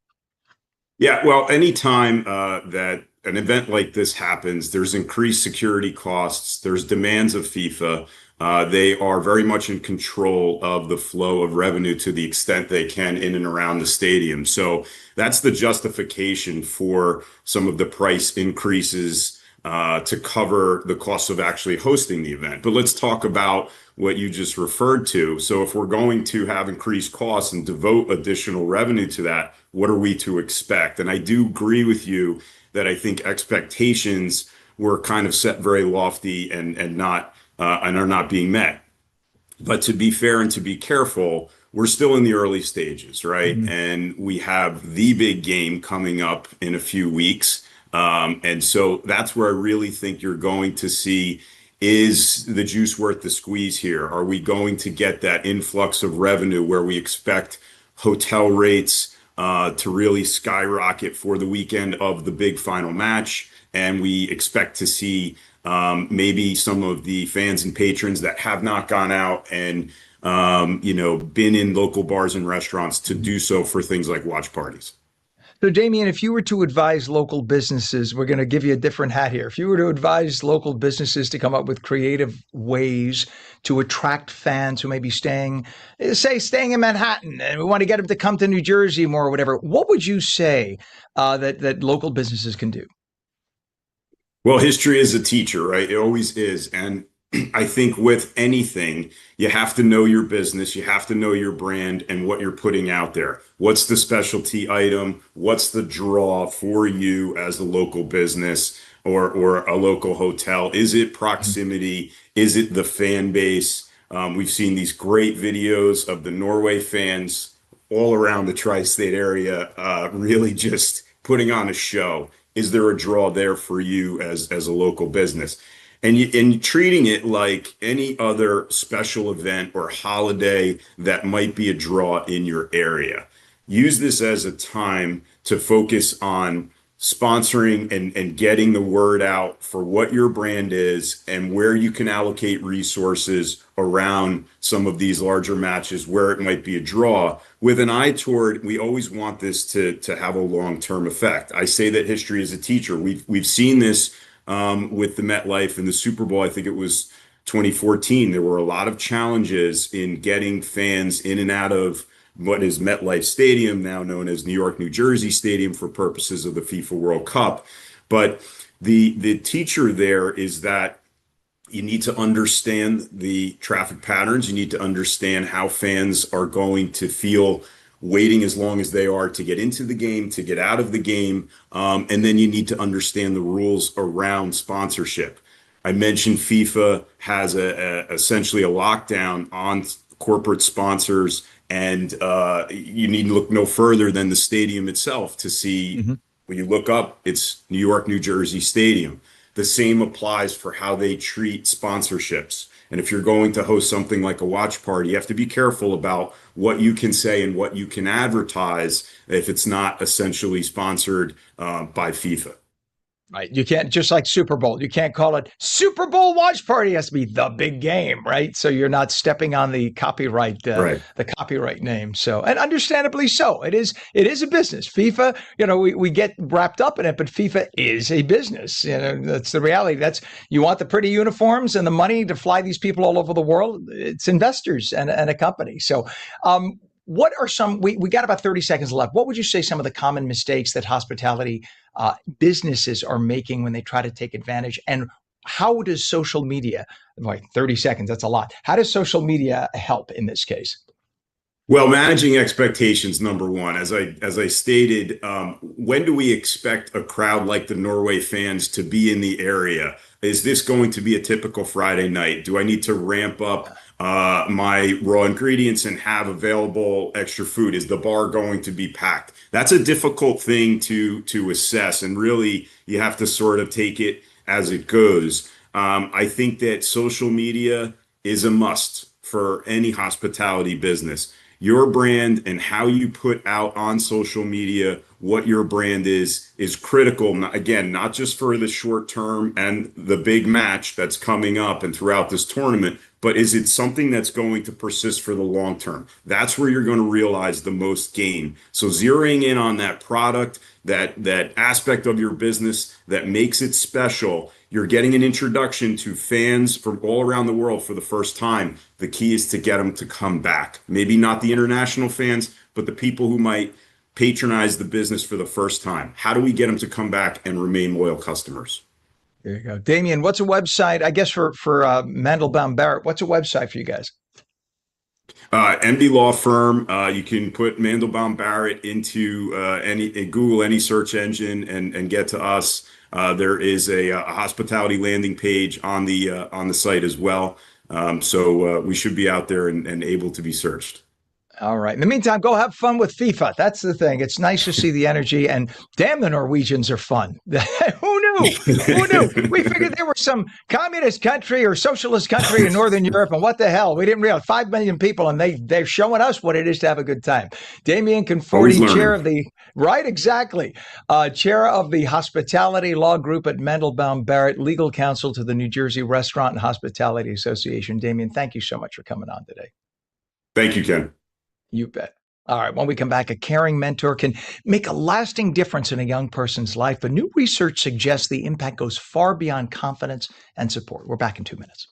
[SPEAKER 6] Yeah, well, anytime that an event like this happens, there's increased security costs, there's demands of FIFA. They are very much in control of the flow of revenue to the extent they can in and around the stadium. So that's the justification for some of the price increases to cover the cost of actually hosting the event. But let's talk about what you just referred to. So if we're going to have increased costs and devote additional revenue to that, what are we to expect? And I do agree with you that I think expectations were kind of set very lofty and are not being met. But to be fair and to be careful, we're still in the early stages, right? Mm-hmm. And we have the big game coming up in a few weeks. And so that's where I really think you're going to see, is the juice worth the squeeze here? Are we going to get that influx of revenue where we expect hotel rates to really skyrocket for the weekend of the big final match? And we expect to see maybe some of the fans and patrons that have not gone out and been in local bars and restaurants to do so for things like watch parties.
[SPEAKER 1] So, Damian, if you were to advise local businesses, we're going to give you a different hat here. If you were to advise local businesses to come up with creative ways to attract fans who may be staying in Manhattan, and we want to get them to come to New Jersey more or whatever, what would you say that local businesses can do?
[SPEAKER 6] Well, history is a teacher, right? It always is. And I think with anything, you have to know your business, you have to know your brand and what you're putting out there. What's the specialty item? What's the draw for you as a local business or a local hotel? Is it proximity? Is it the fan base? We've seen these great videos of the Norway fans all around the tri-state area, really just putting on a show. Is there a draw there for you as a local business? And treating it like any other special event or holiday that might be a draw in your area. Use this as a time to focus on sponsoring and getting the word out for what your brand is and where you can allocate resources around some of these larger matches where it might be a draw, with an eye toward, we always want this to have a long-term effect. I say that history is a teacher. We've seen this with the MetLife and the Super Bowl. I think it was 2014. There were a lot of challenges in getting fans in and out of what is MetLife Stadium, now known as New York, New Jersey Stadium for purposes of the FIFA World Cup. But the teacher there is that you need to understand the traffic patterns. You need to understand how fans are going to feel waiting as long as they are to get into the game, to get out of the game. And then you need to understand the rules around sponsorship. I mentioned FIFA has essentially a lockdown on corporate sponsors, and you need to look no further than the stadium itself to see, when you look up, it's New York, New Jersey Stadium. The same applies for how they treat sponsorships. And if you're going to host something like a watch party, you have to be careful about what you can say and what you can advertise if it's not essentially sponsored by FIFA.
[SPEAKER 1] Right. You can't, just like Super Bowl, you can't call it Super Bowl watch party. It has to be the big game, right? So you're not stepping on the copyright, the copyright name. So, and understandably so. It is a business. FIFA, we get wrapped up in it, but FIFA is a business. That's the reality. You want the pretty uniforms and the money to fly these people all over the world. It's investors and a company. So, what are some, we got about 30 seconds left. What would you say some of the common mistakes that hospitality businesses are making when they try to take advantage? And how does social media, like 30 seconds, that's a lot. How does social media help in this case?
[SPEAKER 6] Well, managing expectations, number one. As I stated, when do we expect a crowd like the Norway fans to be in the area? Is this going to be a typical Friday night? Do I need to ramp up my raw ingredients and have available extra food? Is the bar going to be packed? That's a difficult thing to assess, and really you have to sort of take it as it goes. I think that social media is a must for any hospitality business. Your brand and how you put out on social media what your brand is critical. Again, not just for the short term and the big match that's coming up and throughout this tournament, but is it something that's going to persist for the long term? That's where you're going to realize the most gain. So zeroing in on that product, that aspect of your business that makes it special. You're getting an introduction to fans from all around the world for the first time. The key is to get them to come back. Maybe not the international fans, but the people who might patronize the business for the first time. How do we get them to come back and remain loyal customers?
[SPEAKER 1] There you go. Damien, what's a website, I guess, for Mandelbaum Barrett? What's a website for you guys?
[SPEAKER 6] MB Law Firm. You can put Mandelbaum Barrett into Google, any search engine, and get to us. There is a hospitality landing page on the site as well. So we should be out there and able to be searched.
[SPEAKER 1] All right. In the meantime, go have fun with FIFA. That's the thing. It's nice to see the energy, and damn, the Norwegians are fun. Who knew? Who knew? We figured there were some communist country or socialist country in Northern Europe, and what the hell? We didn't realize 5 million people, and they're showing us what it is to have a good time. Damien Conforti, chair of the chair of the Hospitality Law Group at Mandelbaum Barrett, legal counsel to the New Jersey Restaurant and Hospitality Association. Damien, thank you so much for coming on today.
[SPEAKER 6] Thank you, Ken.
[SPEAKER 1] You bet. All right. When we come back, a caring mentor can make a lasting difference in a young person's life. But new research suggests the impact goes far beyond confidence and support. We're back in 2 minutes.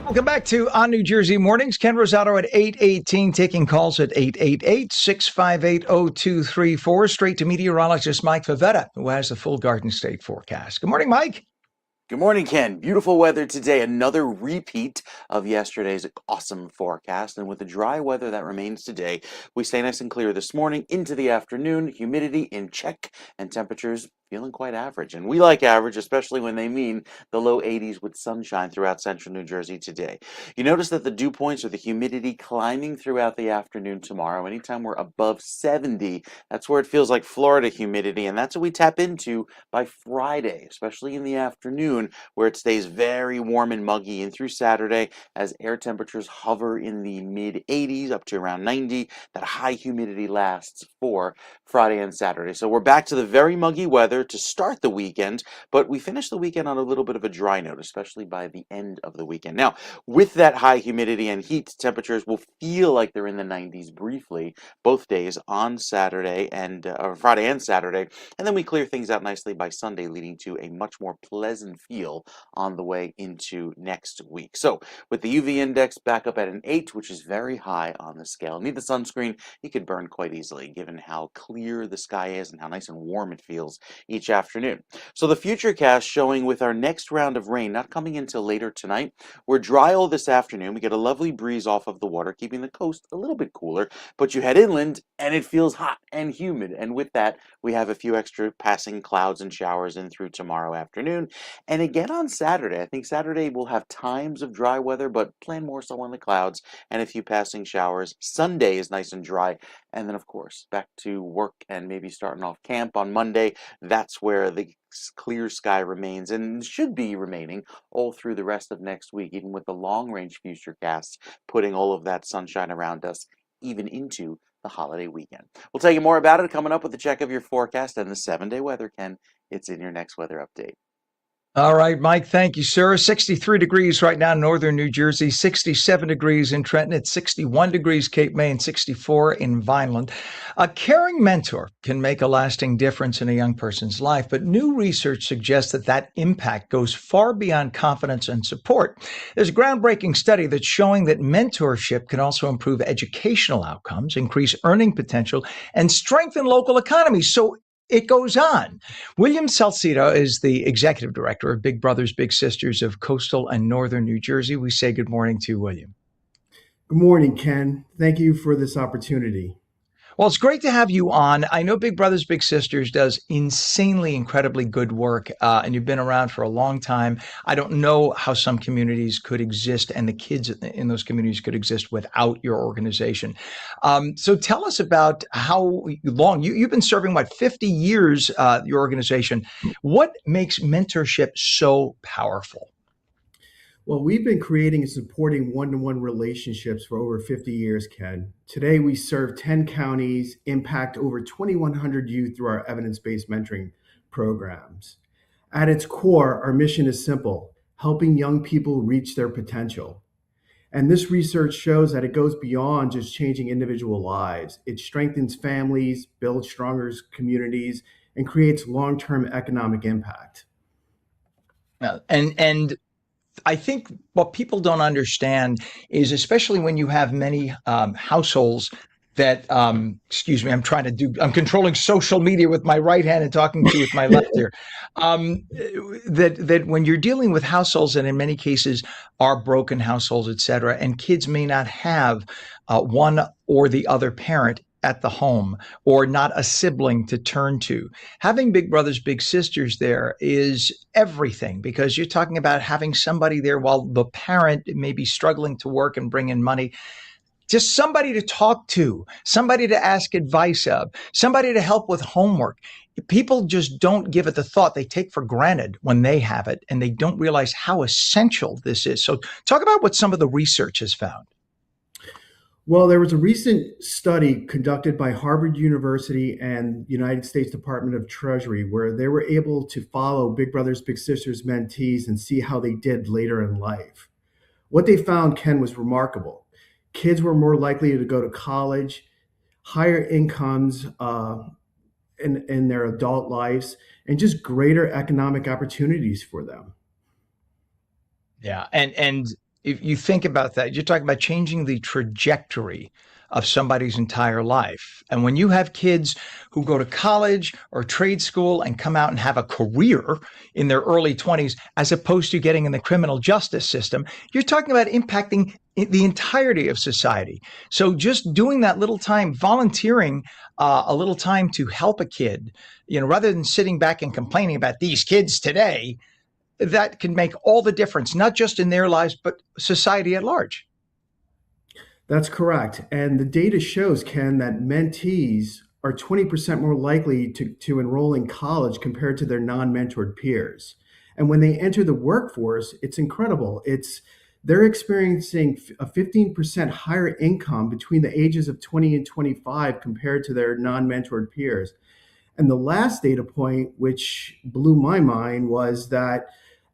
[SPEAKER 1] Welcome back to On New Jersey Mornings. Ken Rosato at 8:18, taking calls at 888-658-0234. Straight to meteorologist Mike Favetta, who has the full Garden State forecast. Good morning, Mike.
[SPEAKER 2] Good morning, Ken. Beautiful weather today. Another repeat of yesterday's awesome forecast. And with the dry weather that remains today, we stay nice and clear this morning into the afternoon. Humidity in check and temperatures feeling quite average. And we like average, especially when they mean the low 80s with sunshine throughout central New Jersey today. You notice that the dew points or the humidity climbing throughout the afternoon tomorrow. Anytime we're above 70, that's where it feels like Florida humidity. And that's what we tap into by Friday, especially in the afternoon, where it stays very warm and muggy in through Saturday as air temperatures hover in the mid 80s up to around 90. That high humidity lasts for Friday and Saturday. So we're back to the very muggy weather to start the weekend, but we finish the weekend on a little bit of a dry note, especially by the end of the weekend. Now, with that high humidity and heat, temperatures will feel like they're in the 90s briefly both days on Saturday and or Friday and Saturday, and then we clear things out nicely by Sunday, leading to a much more pleasant feel on the way into next week. So with the UV index back up at an 8, which is very high on the scale, need the sunscreen, you could burn quite easily given how clear the sky is and how nice and warm it feels each afternoon. So the futurecast showing with our next round of rain not coming until later tonight. We're dry all this afternoon. We get a lovely breeze off of the water, keeping the coast a little bit cooler, but you head inland and it feels hot and humid. And with that, we have a few extra passing clouds and showers in through tomorrow afternoon. And again on Saturday, I think Saturday will have times of dry weather, but plan more so on the clouds and a few passing showers. Sunday is nice and dry. And then, of course, back to work and maybe starting off camp on Monday. That's where the clear sky remains and should be remaining all through the rest of next week, even with the long range futurecasts putting all of that sunshine around us, even into the holiday weekend. We'll tell you more about it coming up with the check of your forecast and the 7-day weather, Ken. It's in your next weather update.
[SPEAKER 1] All right, Mike, thank you, sir. 63 degrees right now in northern New Jersey, 67 degrees in Trenton, it's 61 degrees Cape May, and 64 in Vineland. A caring mentor can make a lasting difference in a young person's life, but new research suggests that impact goes far beyond confidence and support. There's a groundbreaking study that's showing that mentorship can also improve educational outcomes, increase earning potential, and strengthen local economies. So it goes on. William Salcedo is the executive director of Big Brothers Big Sisters of coastal and northern New Jersey. We say good morning to William.
[SPEAKER 7] Good morning, Ken. Thank you for this opportunity.
[SPEAKER 1] Well, it's great to have you on. I know Big Brothers Big Sisters does insanely, incredibly good work, and you've been around for a long time. I don't know how some communities could exist and the kids in those communities could exist without your organization. So tell us about how long you've been serving, 50 years, your organization. What makes mentorship so powerful?
[SPEAKER 7] Well, we've been creating and supporting one-to-one relationships for over 50 years, Ken. Today, we serve 10 counties, impact over 2,100 youth through our evidence-based mentoring programs. At its core, our mission is simple: helping young people reach their potential. And this research shows that it goes beyond just changing individual lives. It strengthens families, builds stronger communities, and creates long-term economic impact.
[SPEAKER 1] And I think what people don't understand is, especially when you have many households that, excuse me, I'm controlling social media with my right hand and talking to you with my left here. That when you're dealing with households that in many cases are broken households, et cetera, and kids may not have one or the other parent at the home or not a sibling to turn to. Having Big Brothers Big Sisters there is everything, because you're talking about having somebody there while the parent may be struggling to work and bring in money. Just somebody to talk to, somebody to ask advice of, somebody to help with homework. People just don't give it the thought. They take for granted when they have it, and they don't realize how essential this is. So talk about what some of the research has found.
[SPEAKER 7] Well, there was a recent study conducted by Harvard University and United States Department of Treasury where they were able to follow Big Brothers Big Sisters mentees and see how they did later in life. What they found, Ken, was remarkable. Kids were more likely to go to college, higher incomes in their adult lives, and just greater economic opportunities for them.
[SPEAKER 1] Yeah, and if you think about that, you're talking about changing the trajectory of somebody's entire life. And when you have kids who go to college or trade school and come out and have a career in their early 20s, as opposed to getting in the criminal justice system, you're talking about impacting the entirety of society. So just doing that little time, volunteering a little time to help a kid, rather than sitting back and complaining about these kids today, that can make all the difference, not just in their lives, but society at large.
[SPEAKER 7] That's correct. And the data shows, Ken, that mentees are 20% more likely to enroll in college compared to their non-mentored peers. And when they enter the workforce, it's incredible. They're experiencing a 15% higher income between the ages of 20 and 25 compared to their non-mentored peers. And the last data point, which blew my mind, was that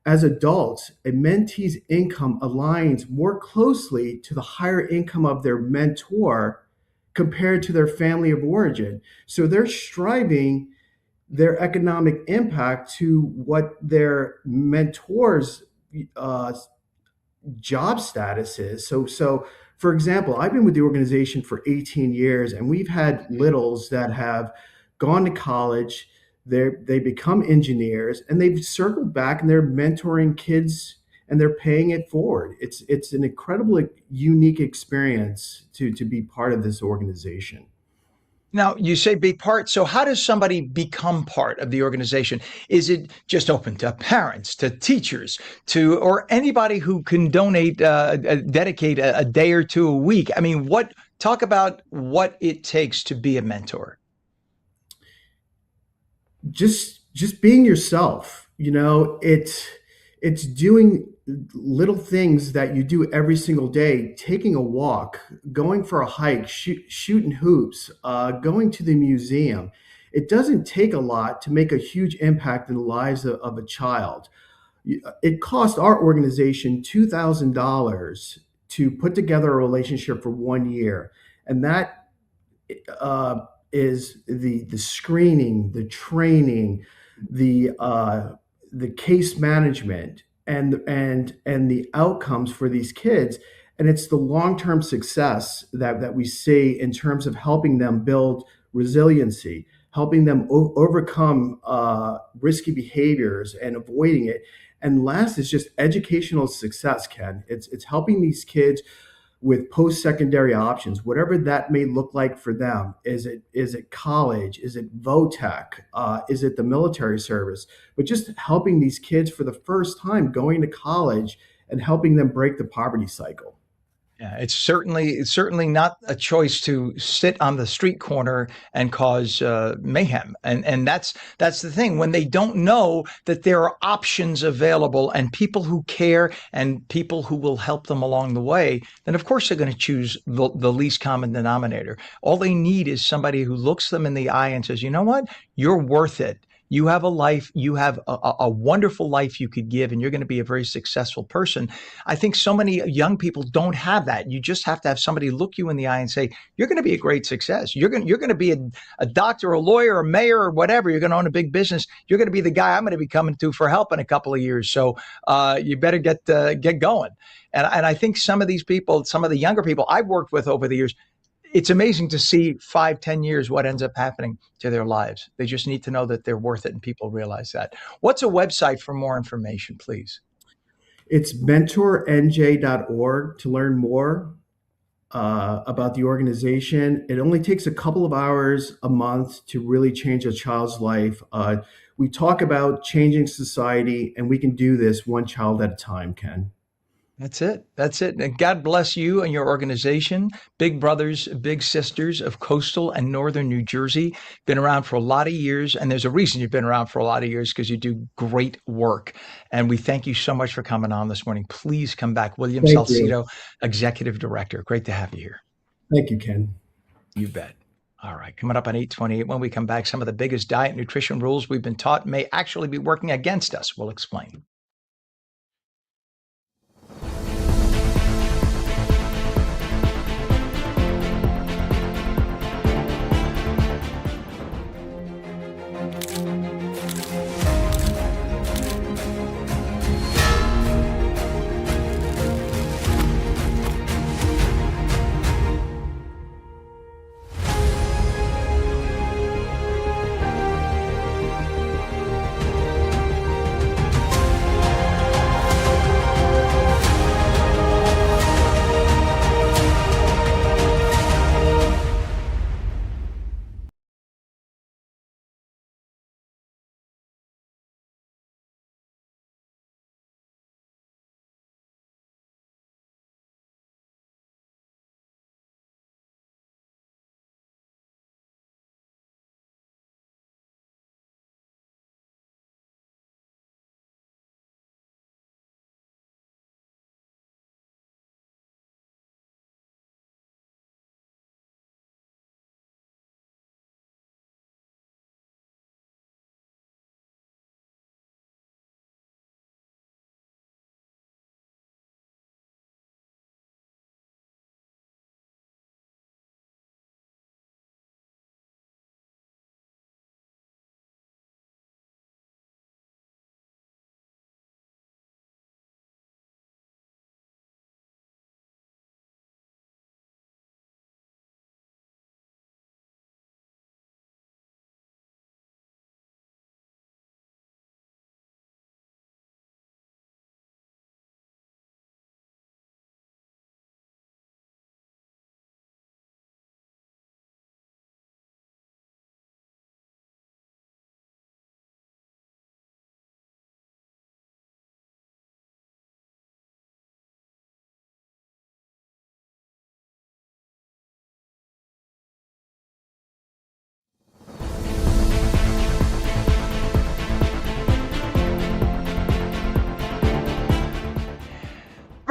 [SPEAKER 7] as adults, a mentee's income aligns more closely to the higher income of their mentor compared to their family of origin. So they're striving their economic impact to what their mentor's job status is. So for example, I've been with the organization for 18 years, and we've had littles that have gone to college, they become engineers, and they've circled back and they're mentoring kids and they're paying it forward. It's an incredibly unique experience to be part of this organization.
[SPEAKER 1] Now, you say be part. So how does somebody become part of the organization? Is it just open to parents, to teachers, or anybody who can donate, dedicate a day or two a week? I mean, talk about what it takes to be a mentor.
[SPEAKER 7] Just being yourself. It's doing little things that you do every single day, taking a walk, going for a hike, shooting hoops, going to the museum. It doesn't take a lot to make a huge impact in the lives of a child. It cost our organization $2,000 to put together a relationship for 1 year. And that is the screening, the training, the case management, and the outcomes for these kids. And it's the long-term success that we see in terms of helping them build resiliency, helping them overcome risky behaviors and avoiding it. And last is just educational success, Ken. It's helping these kids with post-secondary options, whatever that may look like for them. Is it college? Is it VOTEC? Is it the military service? But just helping these kids for the first time going to college and helping them break the poverty cycle.
[SPEAKER 1] Yeah, it's certainly not a choice to sit on the street corner and cause mayhem. And that's the thing. When they don't know that there are options available and people who care and people who will help them along the way, then of course they're going to choose the least common denominator. All they need is somebody who looks them in the eye and says, you know what, you're worth it. You have a life, you have a wonderful life you could give, and you're going to be a very successful person. I think so many young people don't have that. You just have to have somebody look you in the eye and say, you're going to be a great success. You're going to be a doctor, a lawyer, a mayor, or whatever. You're going to own a big business. You're going to be the guy I'm going to be coming to for help in a couple of years. So you better get going. And I think some of these people, some of the younger people I've worked with over the years, it's amazing to see 5-10 years what ends up happening to their lives. They just need to know that they're worth it, and people realize that. What's a website for more information, please?
[SPEAKER 7] It's mentornj.org to learn more about the organization. It only takes a couple of hours a month to really change a child's life. We talk about changing society, and we can do this one child at a time, Ken.
[SPEAKER 1] That's it. That's it. And God bless you and your organization, Big Brothers, Big Sisters of Coastal and Northern New Jersey. Been around for a lot of years, and there's a reason you've been around for a lot of years, because you do great work. And we thank you so much for coming on this morning. Please come back. William Salcedo, Executive Director. Great to have you here.
[SPEAKER 7] Thank you, Ken.
[SPEAKER 1] You bet. All right. Coming up on 8:28, when we come back, some of the biggest diet and nutrition rules we've been taught may actually be working against us. We'll explain.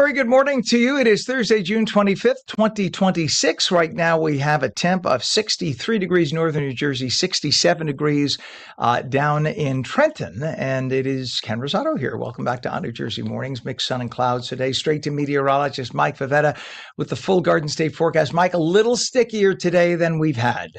[SPEAKER 1] very good morning to you. It is Thursday, June 25th, 2026. Right now we have a temp of 63 degrees northern New Jersey, 67 degrees down in Trenton. And it is Ken Rosato here. Welcome back to On New Jersey Mornings. Mixed sun and clouds today. Straight to meteorologist Mike Favetta with the full Garden State forecast. Mike, a little stickier today than we've had.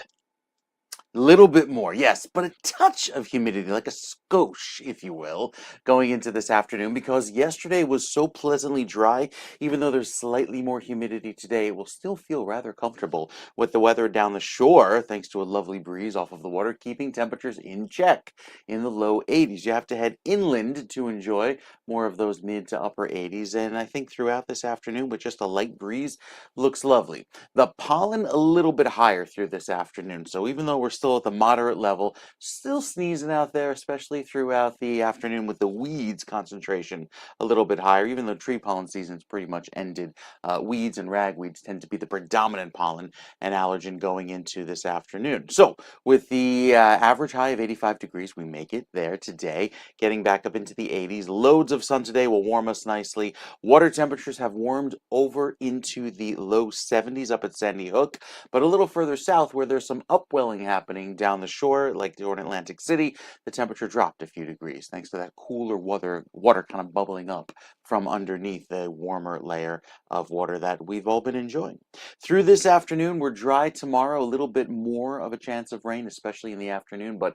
[SPEAKER 2] Little bit more, yes, but a touch of humidity, like a skosh, if you will, going into this afternoon because yesterday was so pleasantly dry. Even though there's slightly more humidity today, it will still feel rather comfortable with the weather down the shore, thanks to a lovely breeze off of the water, keeping temperatures in check in the low 80s. You have to head inland to enjoy more of those mid to upper 80s, and I think throughout this afternoon, with just a light breeze, looks lovely. The pollen a little bit higher through this afternoon, so even though we're still at the moderate level, still sneezing out there, especially throughout the afternoon with the weeds concentration a little bit higher, even though tree pollen season's pretty much ended. Weeds and ragweeds tend to be the predominant pollen and allergen going into this afternoon. So with the average high of 85 degrees, we make it there today, getting back up into the 80s. Loads of sun today will warm us nicely. Water temperatures have warmed over into the low 70s up at Sandy Hook, but a little further south where there's some upwelling happening down the shore, like in Atlantic City, the temperature dropped a few degrees thanks to that cooler water kind of bubbling up from underneath the warmer layer of water that we've all been enjoying. Through this afternoon, we're dry tomorrow, a little bit more of a chance of rain, especially in the afternoon, but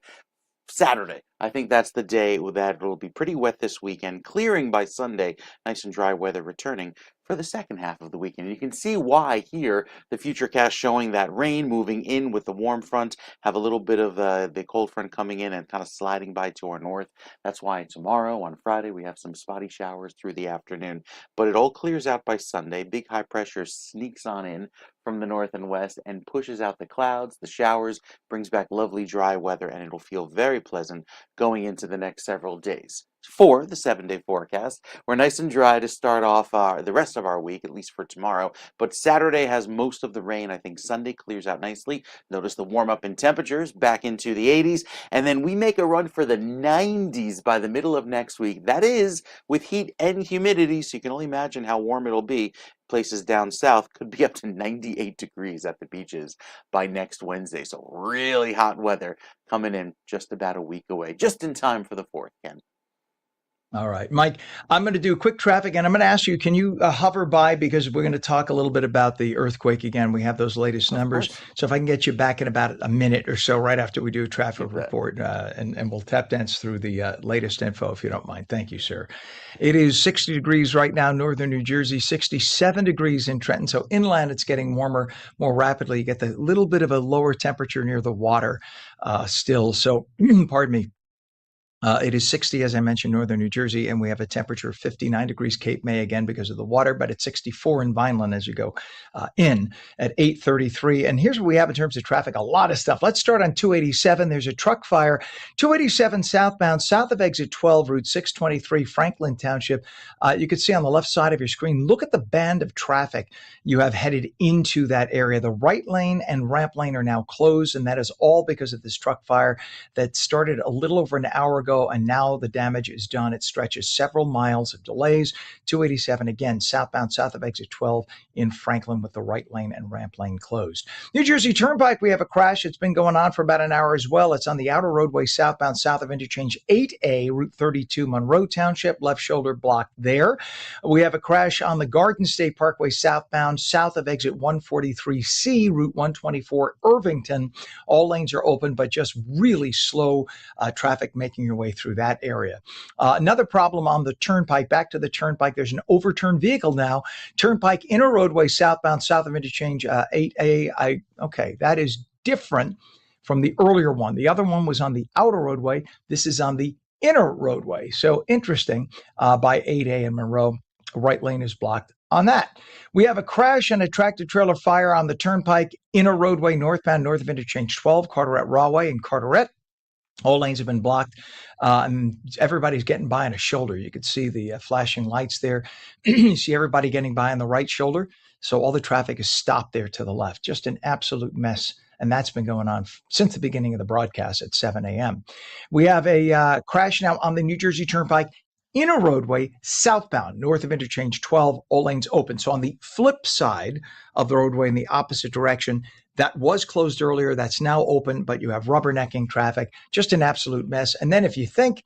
[SPEAKER 2] Saturday, I think that's the day that it'll be pretty wet this weekend, clearing by Sunday, nice and dry weather returning for the second half of the weekend. And you can see why here, the futurecast showing that rain moving in with the warm front, have a little bit of the cold front coming in and kind of sliding by to our north. That's why tomorrow, on Friday, we have some spotty showers through the afternoon, but it all clears out by Sunday. Big high pressure sneaks on in from the north and west and pushes out the clouds, the showers, brings back lovely dry weather, and it'll feel very pleasant going into the next several days. For the 7-day forecast, we're nice and dry to start off the rest of our week, at least for tomorrow, but Saturday has most of the rain. I think Sunday clears out nicely. Notice the warm up in temperatures back into the 80s, and then we make a run for the 90s by the middle of next week. That is with heat and humidity, so you can only imagine how warm it'll be. Places down south could be up to 98 degrees at the beaches by next Wednesday. So really hot weather coming in just about a week away, just in time for the 4th, Ken.
[SPEAKER 1] All right, Mike, I'm going to do quick traffic and I'm going to ask you, can you hover by, because we're going to talk a little bit about the earthquake again. We have those latest numbers. So if I can get you back in about a minute or so, right after we do a traffic report, and we'll tap dance through the latest info, if you don't mind. Thank you, sir. It is 60 degrees right now, northern New Jersey, 67 degrees in Trenton. So inland, it's getting warmer more rapidly. You get the little bit of a lower temperature near the water still. So, pardon me. It is 60, as I mentioned, northern New Jersey, and we have a temperature of 59 degrees Cape May, again, because of the water, but it's 64 in Vineland as you go in at 8:33. And here's what we have in terms of traffic, a lot of stuff. Let's start on 287. There's a truck fire, 287 southbound, south of exit 12, Route 623, Franklin Township. You can see on the left side of your screen, look at the band of traffic you have headed into that area. The right lane and ramp lane are now closed, and that is all because of this truck fire that started a little over an hour ago, and now the damage is done. It stretches several miles of delays. 287, again, southbound, south of exit 12 in Franklin with the right lane and ramp lane closed. New Jersey Turnpike, we have a crash. It's been going on for about an hour as well. It's on the outer roadway southbound, south of interchange 8A, Route 32, Monroe Township, left shoulder blocked there. We have a crash on the Garden State Parkway southbound, south of exit 143C, Route 124, Irvington. All lanes are open, but just really slow traffic making your way through that area. Another problem on the turnpike, back to the turnpike, there's an overturned vehicle now. Turnpike inner roadway southbound, south of interchange 8A. Okay, that is different from the earlier one. The other one was on the outer roadway. This is on the inner roadway. So interesting by 8A and Monroe. Right lane is blocked on that. We have a crash and a tractor trailer fire on the turnpike inner roadway northbound, north of interchange 12, Carteret Rawway in Carteret. All lanes have been blocked, and everybody's getting by on a shoulder. You could see the flashing lights there. You see everybody getting by on the right shoulder. So all the traffic is stopped there to the left. Just an absolute mess. And that's been going on since the beginning of the broadcast at 7 a.m. We have a crash now on the New Jersey Turnpike inner roadway southbound, north of interchange 12, all lanes open. So on the flip side of the roadway in the opposite direction, that was closed earlier, that's now open, but you have rubbernecking traffic, just an absolute mess. And then if you think,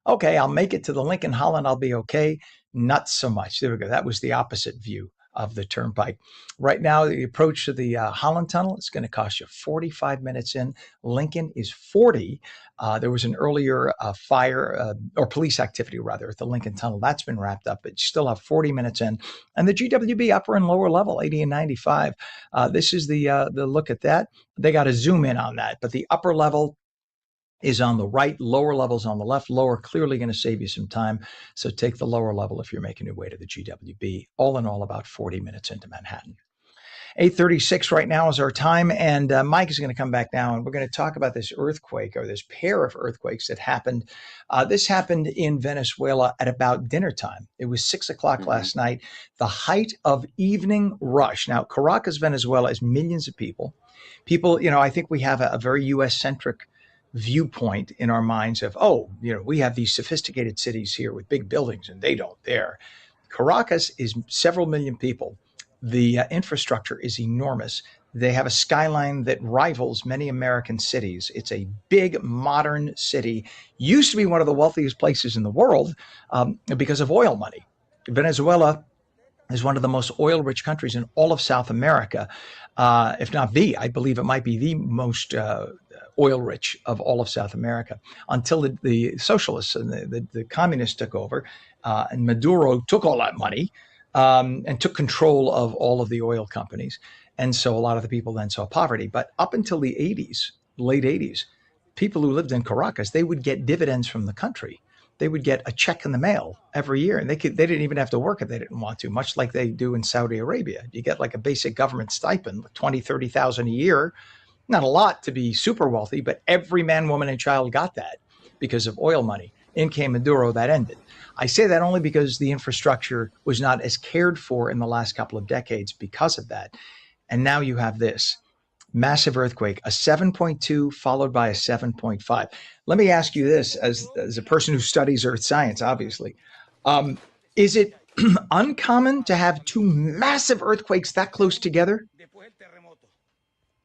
[SPEAKER 1] okay, I'll make it to the Lincoln Holland, I'll be okay, not so much. There we go. That was the opposite view of the turnpike. Right now, the approach to the Holland Tunnel is going to cost you 45 minutes in. Lincoln is 40. There was an earlier fire or police activity, rather, at the Lincoln Tunnel. That's been wrapped up, but you still have 40 minutes in. And the GWB upper and lower level, 80 and 95. This is the look at that. They got to zoom in on that. But the upper level is on the right, lower levels on the left. Lower clearly going to save you some time. So take the lower level if you're making your way to the GWB. All in all, about 40 minutes into Manhattan. 8:36 right now is our time, and Mike is going to come back now, and we're going to talk about this earthquake, or this pair of earthquakes that happened. This happened in Venezuela at about dinner time. It was 6 o'clock last night, the height of evening rush. Now, Caracas, Venezuela is millions of people. People, I think we have a very U.S.-centric viewpoint in our minds of, we have these sophisticated cities here with big buildings, and they don't there. Caracas is several million people. The infrastructure is enormous. They have a skyline that rivals many American cities. It's a big, modern city. Used to be one of the wealthiest places in the world because of oil money. Venezuela is one of the most oil-rich countries in all of South America, if not I believe it might be the most oil-rich of all of South America, until the socialists and the communists took over, and Maduro took all that money and took control of all of the oil companies. And so a lot of the people then saw poverty. But up until the 80s, late 80s, people who lived in Caracas, they would get dividends from the country. They would get a check in the mail every year, and they didn't even have to work if they didn't want to, much like they do in Saudi Arabia. You get like a basic government stipend, 20, 30,000 a year. Not a lot to be super wealthy, but every man, woman, and child got that because of oil money. In came Maduro, that ended. I say that only because the infrastructure was not as cared for in the last couple of decades because of that. And now you have this massive earthquake, a 7.2 followed by a 7.5. Let me ask you this, as a person who studies earth science, obviously. Is it uncommon to have two massive earthquakes that close together?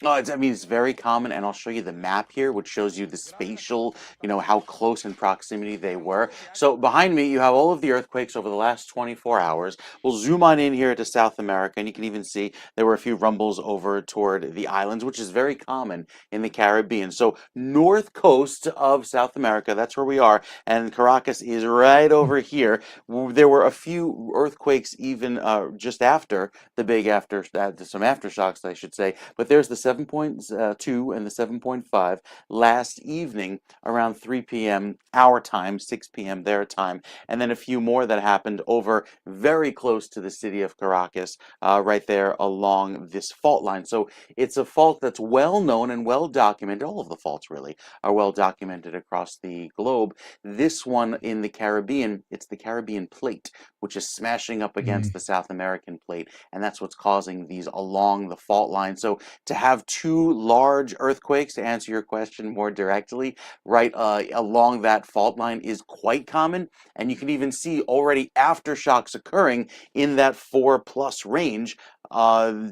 [SPEAKER 2] No, it's very common, and I'll show you the map here, which shows you the spatial, how close in proximity they were. So behind me, you have all of the earthquakes over the last 24 hours. We'll zoom on in here to South America, and you can even see there were a few rumbles over toward the islands, which is very common in the Caribbean. So north coast of South America, that's where we are, and Caracas is right over here. There were a few earthquakes even just after some aftershocks, I should say, but there's the 7.2 and the 7.5 last evening around 3 p.m. our time, 6 p.m. their time, and then a few more that happened over very close to the city of Caracas, right there along this fault line. So it's a fault that's well known and well documented. All of the faults really are well documented across the globe. This one in the Caribbean, it's the Caribbean plate, which is smashing up against the South American plate, and that's what's causing these along the fault line. So to have two large earthquakes, to answer your question more directly, right along that fault line is quite common, and you can even see already aftershocks occurring in that 4+ range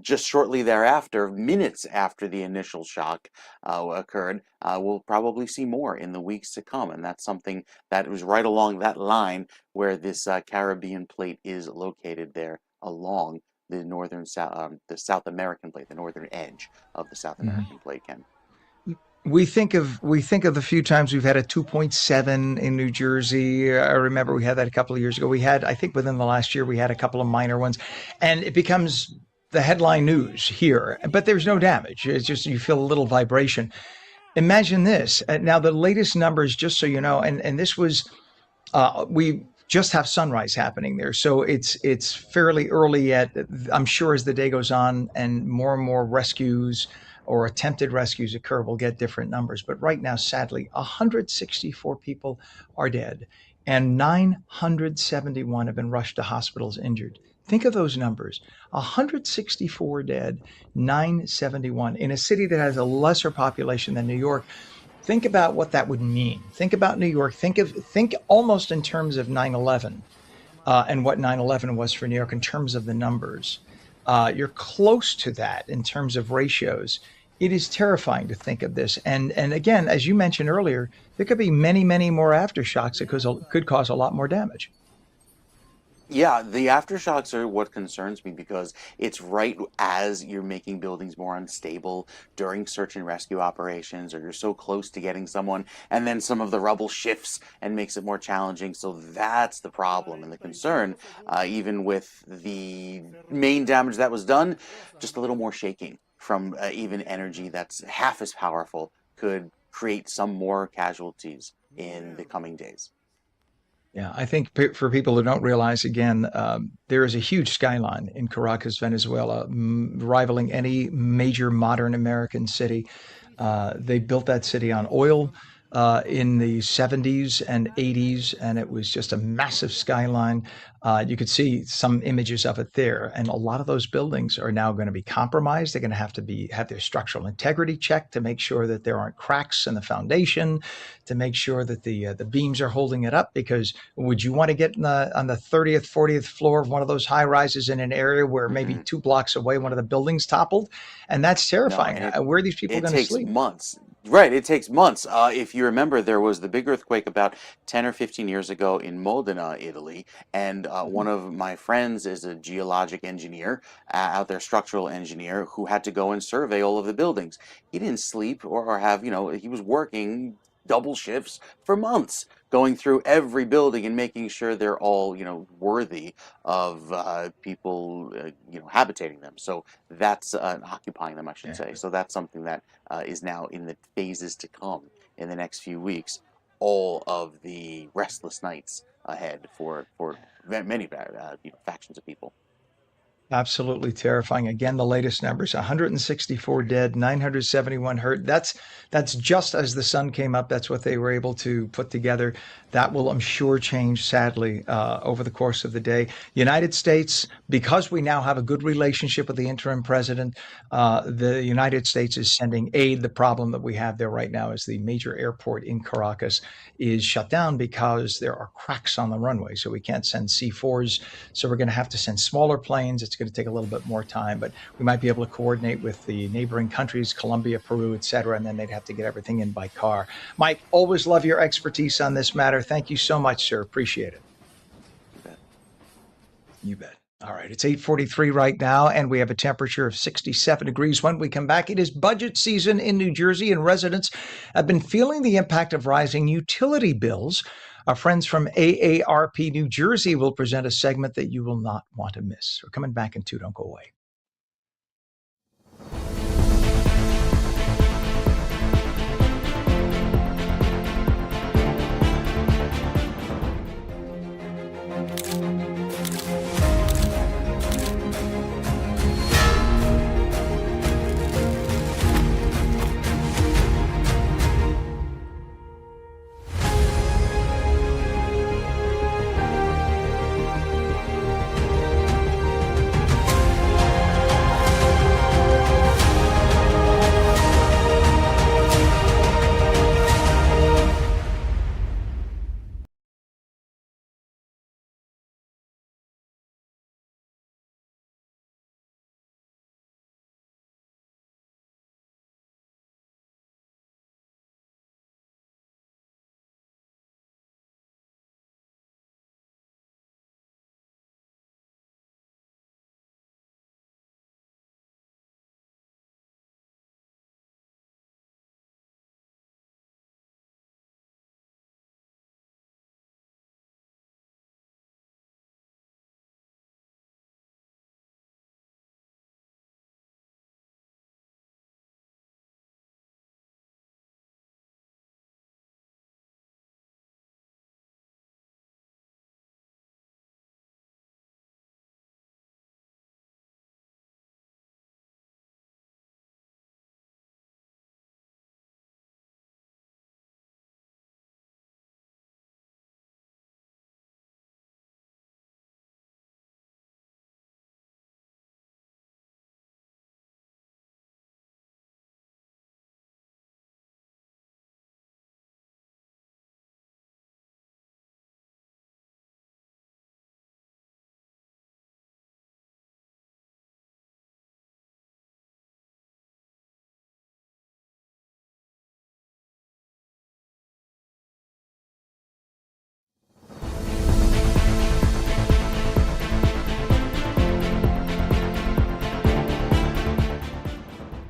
[SPEAKER 2] just shortly thereafter, minutes after the initial shock occurred. We'll probably see more in the weeks to come, and that's something that was right along that line where this Caribbean plate is located there along the the South American plate, the northern edge of the South American plate, Ken.
[SPEAKER 1] We think of the few times we've had a 2.7 in New Jersey. I remember we had that a couple of years ago. I think within the last year, we had a couple of minor ones, and it becomes the headline news here, but there's no damage. It's just, you feel a little vibration. Imagine this. Now, the latest numbers, just so you know, and this was, we just have sunrise happening there. So it's fairly early yet. I'm sure as the day goes on and more rescues or attempted rescues occur, we'll get different numbers. But right now, sadly, 164 people are dead and 971 have been rushed to hospitals injured. Think of those numbers. 164 dead, 971 in a city that has a lesser population than New York. think about what that would mean. Think about New York. Think almost in terms of 9/11 and what 9/11 was for New York in terms of the numbers. You're close to that in terms of ratios. It is terrifying to think of this. And again, as you mentioned earlier, there could be many, many more aftershocks that could cause a lot more damage.
[SPEAKER 2] Yeah, the aftershocks are what concerns me because it's right as you're making buildings more unstable during search and rescue operations, or you're so close to getting someone, and then some of the rubble shifts and makes it more challenging. So that's the problem and the concern. Even with the main damage that was done, just a little more shaking from even energy that's half as powerful could create some more casualties in the coming days.
[SPEAKER 1] Yeah, I think for people who don't realize, again, there is a huge skyline in Caracas, Venezuela, rivaling any major modern American city. They built that city on oil in the 70s and 80s, and it was just a massive skyline. You could see some images of it there, and a lot of those buildings are now going to be compromised. They're going to have their structural integrity checked to make sure that there aren't cracks in the foundation, to make sure that the beams are holding it up. Because would you want to get on the 30th, 40th floor of one of those high rises in an area where maybe 2 blocks away one of the buildings toppled? And that's
[SPEAKER 2] No,
[SPEAKER 1] terrifying.
[SPEAKER 2] and
[SPEAKER 1] Where are these people
[SPEAKER 2] it
[SPEAKER 1] going to
[SPEAKER 2] takes
[SPEAKER 1] sleep?
[SPEAKER 2] months. Right, it takes months. If you remember, there was the big earthquake about 10 or 15 years ago in Modena, Italy, and one of my friends is a geologic engineer, out there, structural engineer, who had to go and survey all of the buildings. He didn't sleep or have, he was working double shifts for months, going through every building and making sure they're all, worthy of people, habitating them. So that's occupying them, I should
[SPEAKER 1] Yeah.
[SPEAKER 2] say. So that's something that is now in the phases to come in the next few weeks. All of the restless nights ahead for many factions of people.
[SPEAKER 1] Absolutely terrifying. Again, the latest numbers: 164 dead, 971 hurt. That's just as the sun came up. That's what they were able to put together. That will, I'm sure, change sadly over the course of the day. United States, because we now have a good relationship with the interim president, the United States is sending aid. The problem that we have there right now is the major airport in Caracas is shut down because there are cracks on the runway. So we can't send C-4s. So we're going to have to send smaller planes. It's going to take a little bit more time, but we might be able to coordinate with the neighboring countries, Colombia, Peru, et cetera, and then they'd have to get everything in by car. Mike, always love your expertise on this matter. Thank you so much, sir. Appreciate it.
[SPEAKER 2] You bet.
[SPEAKER 1] You bet. All right, it's 8:43 right now, and we have a temperature of 67 degrees. When we come back, it is budget season in New Jersey, and residents have been feeling the impact of rising utility bills. Our friends from AARP New Jersey will present a segment that you will not want to miss. We're coming back in 2. Don't go away.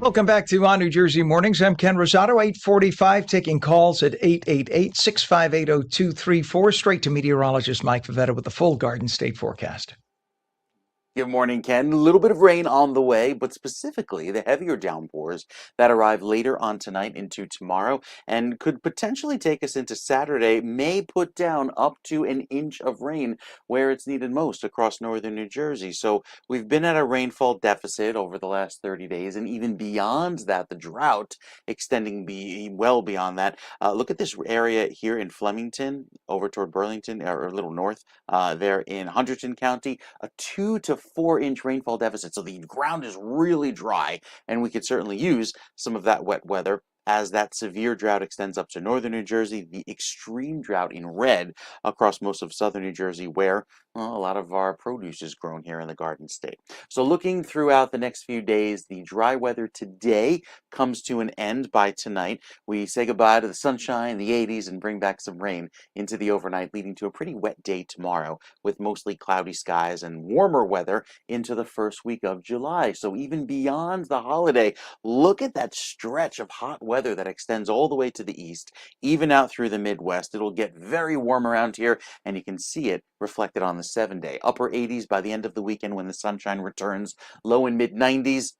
[SPEAKER 1] Welcome back to On New Jersey Mornings. I'm Ken Rosato, 845, taking calls at 888-658-0234. Straight to meteorologist Mike Favetta with the full Garden State forecast.
[SPEAKER 2] Good morning, Ken. A little bit of rain on the way, but specifically the heavier downpours that arrive later on tonight into tomorrow and could potentially take us into Saturday may put down up to an inch of rain where it's needed most across northern New Jersey. So we've been at a rainfall deficit over the last 30 days, and even beyond that, the drought extending well beyond that. Look at this area here in Flemington, over toward Burlington, or a little north, there in Hunterdon County, a 2 to 4-inch rainfall deficit. So the ground is really dry, and we could certainly use some of that wet weather as that severe drought extends up to northern New Jersey, the extreme drought in red across most of southern New Jersey, where a lot of our produce is grown here in the Garden State. So looking throughout the next few days, the dry weather today comes to an end by tonight. We say goodbye to the sunshine, the 80s, and bring back some rain into the overnight, leading to a pretty wet day tomorrow with mostly cloudy skies and warmer weather into the first week of July. So even beyond the holiday, look at that stretch of hot weather that extends all the way to the east, even out through the Midwest. It'll get very warm around here, and you can see it reflected on the 7-day. Upper 80s by the end of the weekend when the sunshine returns, low and mid 90s.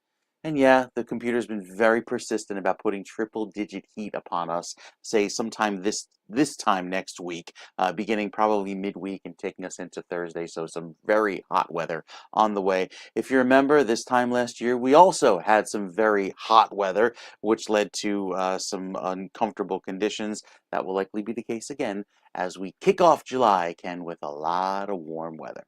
[SPEAKER 2] And yeah, the computer's been very persistent about putting triple-digit heat upon us, say sometime this time next week, beginning probably midweek and taking us into Thursday. So some very hot weather on the way. If you remember, this time last year, we also had some very hot weather, which led to some uncomfortable conditions. That will likely be the case again as we kick off July, Ken, with a lot of warm weather.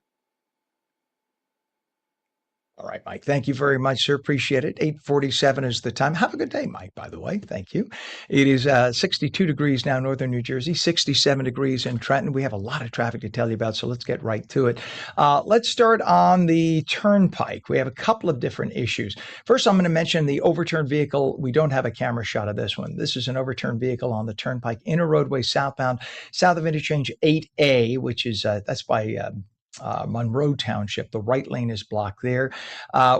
[SPEAKER 1] All right, Mike. Thank you very much, sir. Appreciate it. 8:47 is the time. Have a good day, Mike, by the way. Thank you. It is 62 degrees now, northern New Jersey, 67 degrees in Trenton. We have a lot of traffic to tell you about, so let's get right to it. Let's start on the Turnpike. We have a couple of different issues. First, I'm going to mention the overturned vehicle. We don't have a camera shot of this one. This is an overturned vehicle on the Turnpike, inner roadway southbound, south of interchange 8A, which is, that's by Monroe Township. The right lane is blocked there.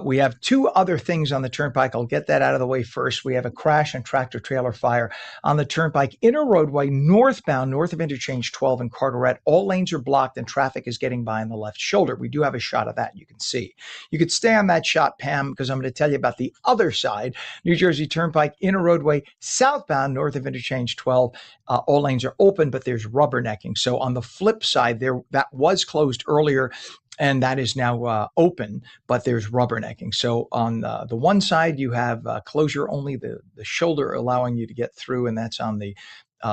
[SPEAKER 1] We have two other things on the Turnpike. I'll get that out of the way first. We have a crash and tractor trailer fire on the Turnpike inner roadway northbound, north of interchange 12 in Carteret. All lanes are blocked and traffic is getting by on the left shoulder. We do have a shot of that, you can see. You could stay on that shot, Pam, because I'm going to tell you about the other side. New Jersey Turnpike inner roadway southbound, north of interchange 12. All lanes are open, but there's rubbernecking. So on the flip side, that was closed earlier, and that is now open, but there's rubbernecking. So on the one side, you have closure only the shoulder allowing you to get through, and that's on the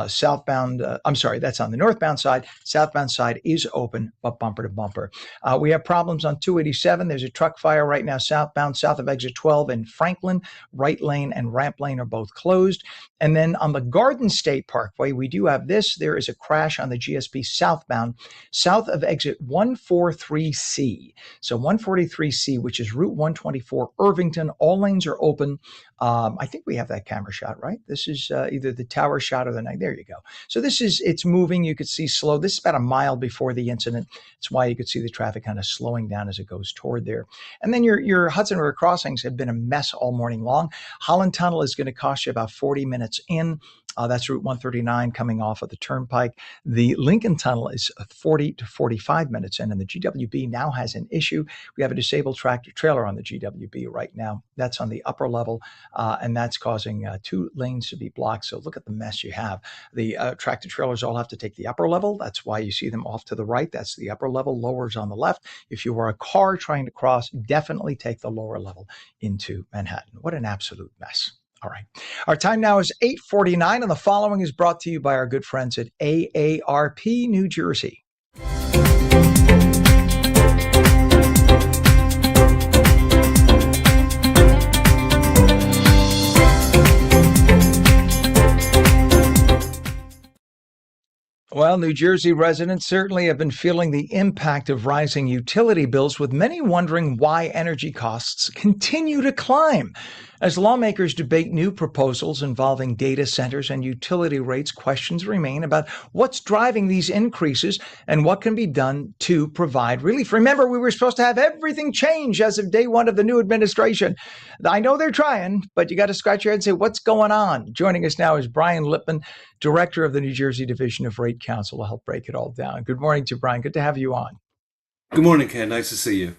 [SPEAKER 1] southbound. That's on the northbound side. Southbound side is open, but bumper to bumper. We have problems on 287. There's a truck fire right now southbound, south of exit 12 in Franklin. Right lane and ramp lane are both closed. And then on the Garden State Parkway, we do have this. There is a crash on the GSP southbound, south of exit 143C. So 143C, which is Route 124, Irvington. All lanes are open. I think we have that camera shot, right? This is either the tower shot or the night. There you go. So it's moving. You could see slow. This is about a mile before the incident. That's why you could see the traffic kind of slowing down as it goes toward there. And then your Hudson River crossings have been a mess all morning long. Holland Tunnel is going to cost you about 40 minutes in. That's Route 139 coming off of the Turnpike. The Lincoln Tunnel is 40 to 45 minutes in, and the GWB now has an issue. We have a disabled tractor trailer on the GWB right now. That's on the upper level, and that's causing 2 lanes to be blocked. So look at the mess you have. The tractor trailers all have to take the upper level. That's why you see them off to the right. That's the upper level. Lower's on the left. If you were a car trying to cross, definitely take the lower level into Manhattan. What an absolute mess. All right. Our time now is 8:49, and the following is brought to you by our good friends at AARP New Jersey. Well, New Jersey residents certainly have been feeling the impact of rising utility bills, with many wondering why energy costs continue to climb. As lawmakers debate new proposals involving data centers and utility rates, questions remain about what's driving these increases and what can be done to provide relief. Remember, we were supposed to have everything change as of day one of the new administration. I know they're trying, but you got to scratch your head and say, what's going on? Joining us now is Brian Lippman, Director of the New Jersey Division of Rate Counsel, to help break it all down. Good morning to you, Brian. Good to have you on.
[SPEAKER 8] Good morning, Ken. Nice to see you.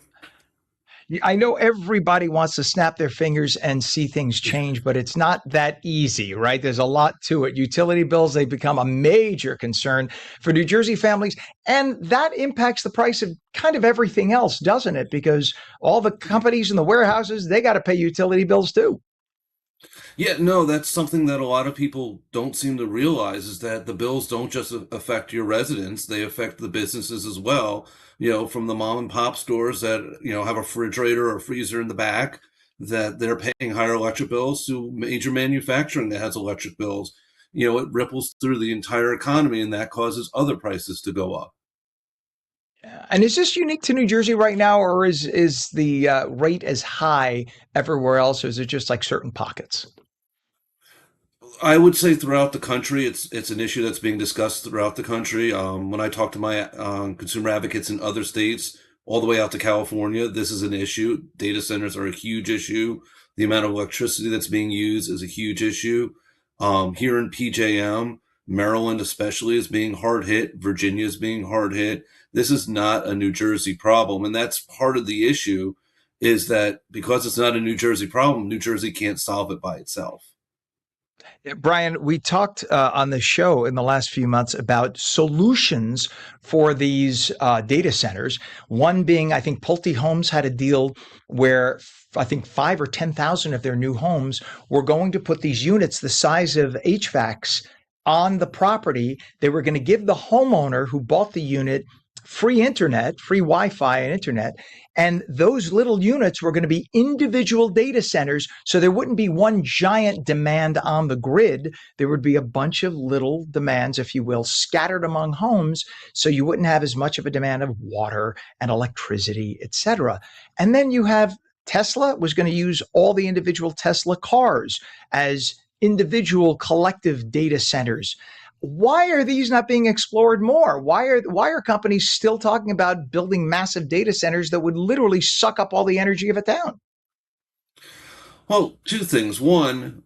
[SPEAKER 1] I know everybody wants to snap their fingers and see things change, but it's not that easy, right? There's a lot to it. Utility bills, they become a major concern for New Jersey families, and that impacts the price of kind of everything else, doesn't it? Because all the companies and the warehouses, they got to pay utility bills too.
[SPEAKER 8] Yeah, no, that's something that a lot of people don't seem to realize is that the bills don't just affect your residents, they affect the businesses as well. From the mom and pop stores that, have a refrigerator or freezer in the back, that they're paying higher electric bills, to major manufacturing that has electric bills. It ripples through the entire economy, and that causes other prices to go up.
[SPEAKER 1] And is this unique to New Jersey right now, or is the rate as high everywhere else, or is it just like certain pockets?
[SPEAKER 8] I would say throughout the country, it's an issue that's being discussed throughout the country. When I talk to my consumer advocates in other states, all the way out to California, this is an issue. Data centers are a huge issue. The amount of electricity that's being used is a huge issue. Here in PJM, Maryland especially is being hard hit. Virginia is being hard hit. This is not a New Jersey problem, and that's part of the issue. Is that because it's not a New Jersey problem, New Jersey can't solve it by itself.
[SPEAKER 1] Yeah, Brian, we talked on the show in the last few months about solutions for these data centers. One being, I think Pulte Homes had a deal where I think 5 or 10,000 of their new homes were going to put these units the size of HVACs on the property. They were going to give the homeowner who bought the unit free internet, free Wi-Fi and internet. And those little units were going to be individual data centers. So there wouldn't be one giant demand on the grid. There would be a bunch of little demands, if you will, scattered among homes. So you wouldn't have as much of a demand of water and electricity, et cetera. And then you have Tesla was going to use all the individual Tesla cars as individual collective data centers. Why are these not being explored more? Why are companies still talking about building massive data centers that would literally suck up all the energy of a town?
[SPEAKER 8] Well, two things. One,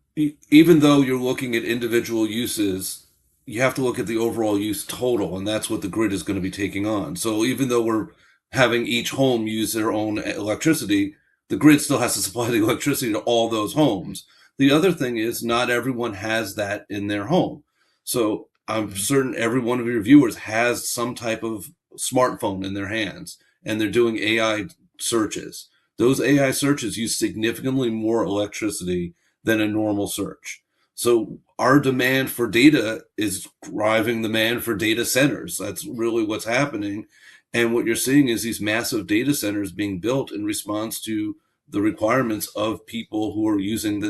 [SPEAKER 8] even though you're looking at individual uses, you have to look at the overall use total, and that's what the grid is going to be taking on. So even though we're having each home use their own electricity, the grid still has to supply the electricity to all those homes. The other thing is not everyone has that in their home. So I'm certain every one of your viewers has some type of smartphone in their hands, and they're doing AI searches. Those AI searches use significantly more electricity than a normal search. So our demand for data is driving demand for data centers. That's really what's happening. And what you're seeing is these massive data centers being built in response to the requirements of people who are using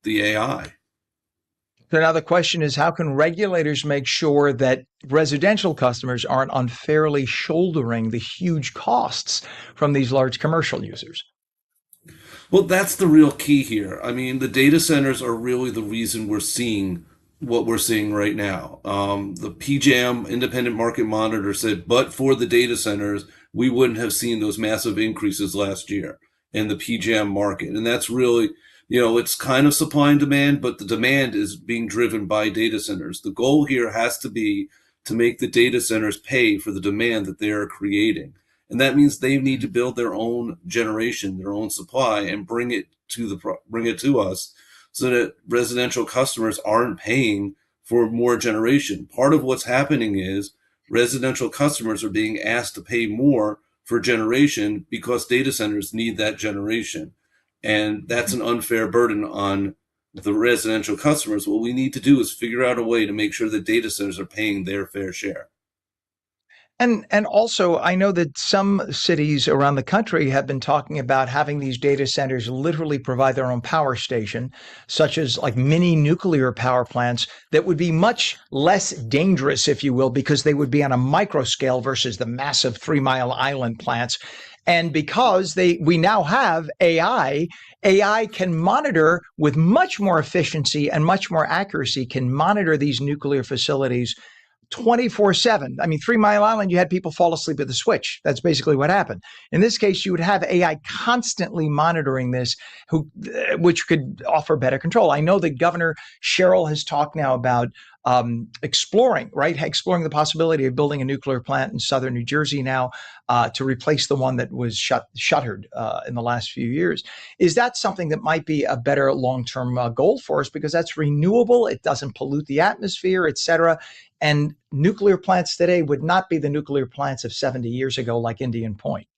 [SPEAKER 8] the AI.
[SPEAKER 1] So now the question is, how can regulators make sure that residential customers aren't unfairly shouldering the huge costs from these large commercial users?
[SPEAKER 8] Well, that's the real key here. I mean, the data centers are really the reason we're seeing what we're seeing right now. The PJM Independent Market Monitor said, but for the data centers, we wouldn't have seen those massive increases last year in the PJM market. And that's really, it's kind of supply and demand, but the demand is being driven by data centers. The goal here has to be to make the data centers pay for the demand that they are creating. And that means they need to build their own generation, their own supply, and bring it to us so that residential customers aren't paying for more generation. Part of what's happening is residential customers are being asked to pay more for generation because data centers need that generation. And that's an unfair burden on the residential customers. What we need to do is figure out a way to make sure that data centers are paying their fair share.
[SPEAKER 1] And also, I know that some cities around the country have been talking about having these data centers literally provide their own power station, such as like mini nuclear power plants that would be much less dangerous, if you will, because they would be on a micro scale versus the massive 3 Mile Island plants. And because we now have AI can monitor with much more efficiency and much more accuracy, can monitor these nuclear facilities 24/7. I mean, 3 Mile Island, you had people fall asleep at the switch. That's basically what happened. In this case, you would have AI constantly monitoring this, which could offer better control. I know that Governor Sherrill has talked now about exploring the possibility of building a nuclear plant in southern New Jersey now to replace the one that was shuttered in the last few years. Is that something that might be a better long-term goal for us, because that's renewable, it doesn't pollute the atmosphere, et cetera. And nuclear plants today would not be the nuclear plants of 70 years ago, like Indian Point.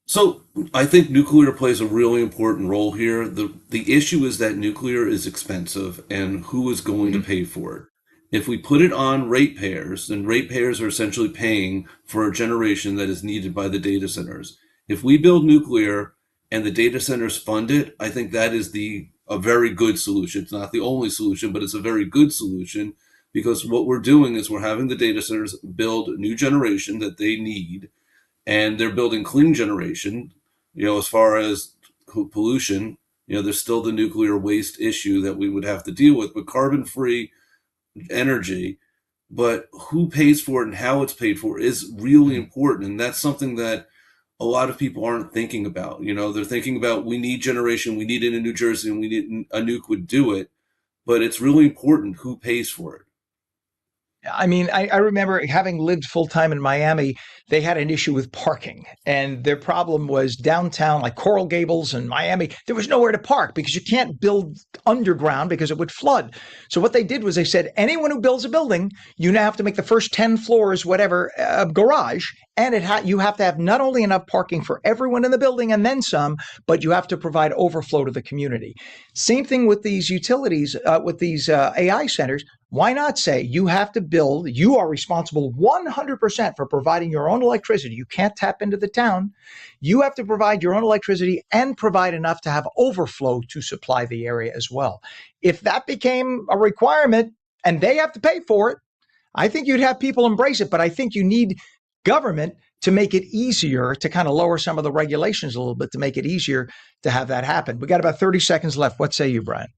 [SPEAKER 8] So I think nuclear plays a really important role here. The issue is that nuclear is expensive, and who is going to pay for it? If we put it on ratepayers, then ratepayers are essentially paying for a generation that is needed by the data centers. If we build nuclear and the data centers fund it, I think that is a very good solution. It's not the only solution, but it's a very good solution, because what we're doing is we're having the data centers build a new generation that they need, and they're building clean generation. As far as pollution, there's still the nuclear waste issue that we would have to deal with, but carbon-free energy. But who pays for it and how it's paid for is really important, and that's something that a lot of people aren't thinking about. They're thinking about, we need generation, we need it in New Jersey, and we need a nuke would do it, but it's really important who pays for it.
[SPEAKER 1] I mean, I remember having lived full time in Miami, they had an issue with parking. And their problem was downtown, like Coral Gables and Miami, there was nowhere to park because you can't build underground because it would flood. So what they did was they said, anyone who builds a building, you now have to make the first 10 floors, whatever, garage. And you have to have not only enough parking for everyone in the building and then some, but you have to provide overflow to the community. Same thing with these utilities, with these AI centers. Why not say you have to build, you are responsible 100% for providing your own electricity. You can't tap into the town. You have to provide your own electricity and provide enough to have overflow to supply the area as well. If that became a requirement and they have to pay for it, I think you'd have people embrace it. But I think you need government to make it easier, to kind of lower some of the regulations a little bit, to make it easier to have that happen. We got about 30 seconds left. What say you, Brian?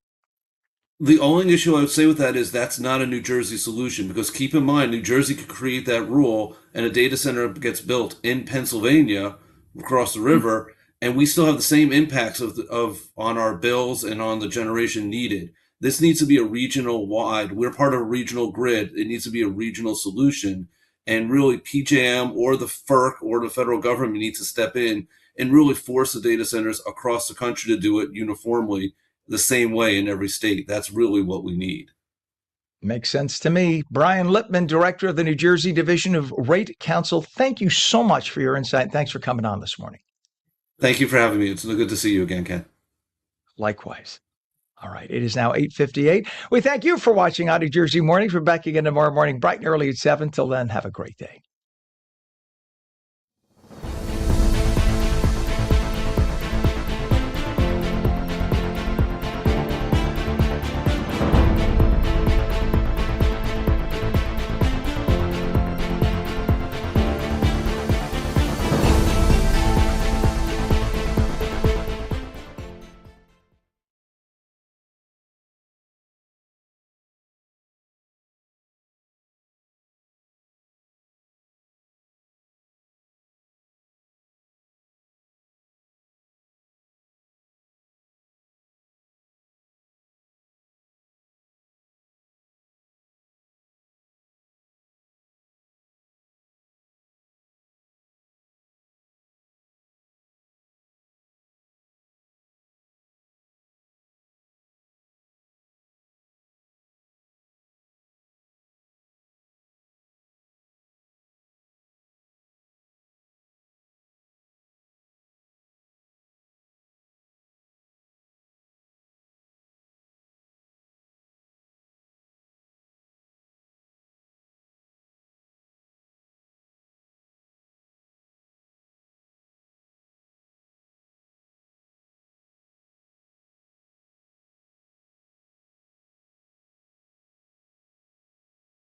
[SPEAKER 8] The only issue I would say with that is that's not a New Jersey solution, because keep in mind, New Jersey could create that rule and a data center gets built in Pennsylvania across the river, and we still have the same impacts on our bills and on the generation needed. This needs to be a regional wide. We're part of a regional grid. It needs to be a regional solution. And really, PJM or the FERC or the federal government needs to step in and really force the data centers across the country to do it uniformly, the same way in every state. That's really what we need.
[SPEAKER 1] Makes sense to me. Brian Lipman, Director of the New Jersey Division of Rate Counsel, thank you so much for your insight. Thanks for coming on this morning.
[SPEAKER 8] Thank you for having me. It's good to see you again, Ken.
[SPEAKER 1] Likewise. All right. It is now 8:58. We thank you for watching Out of Jersey Mornings. We're back again tomorrow morning, bright and early at 7. Till then, have a great day.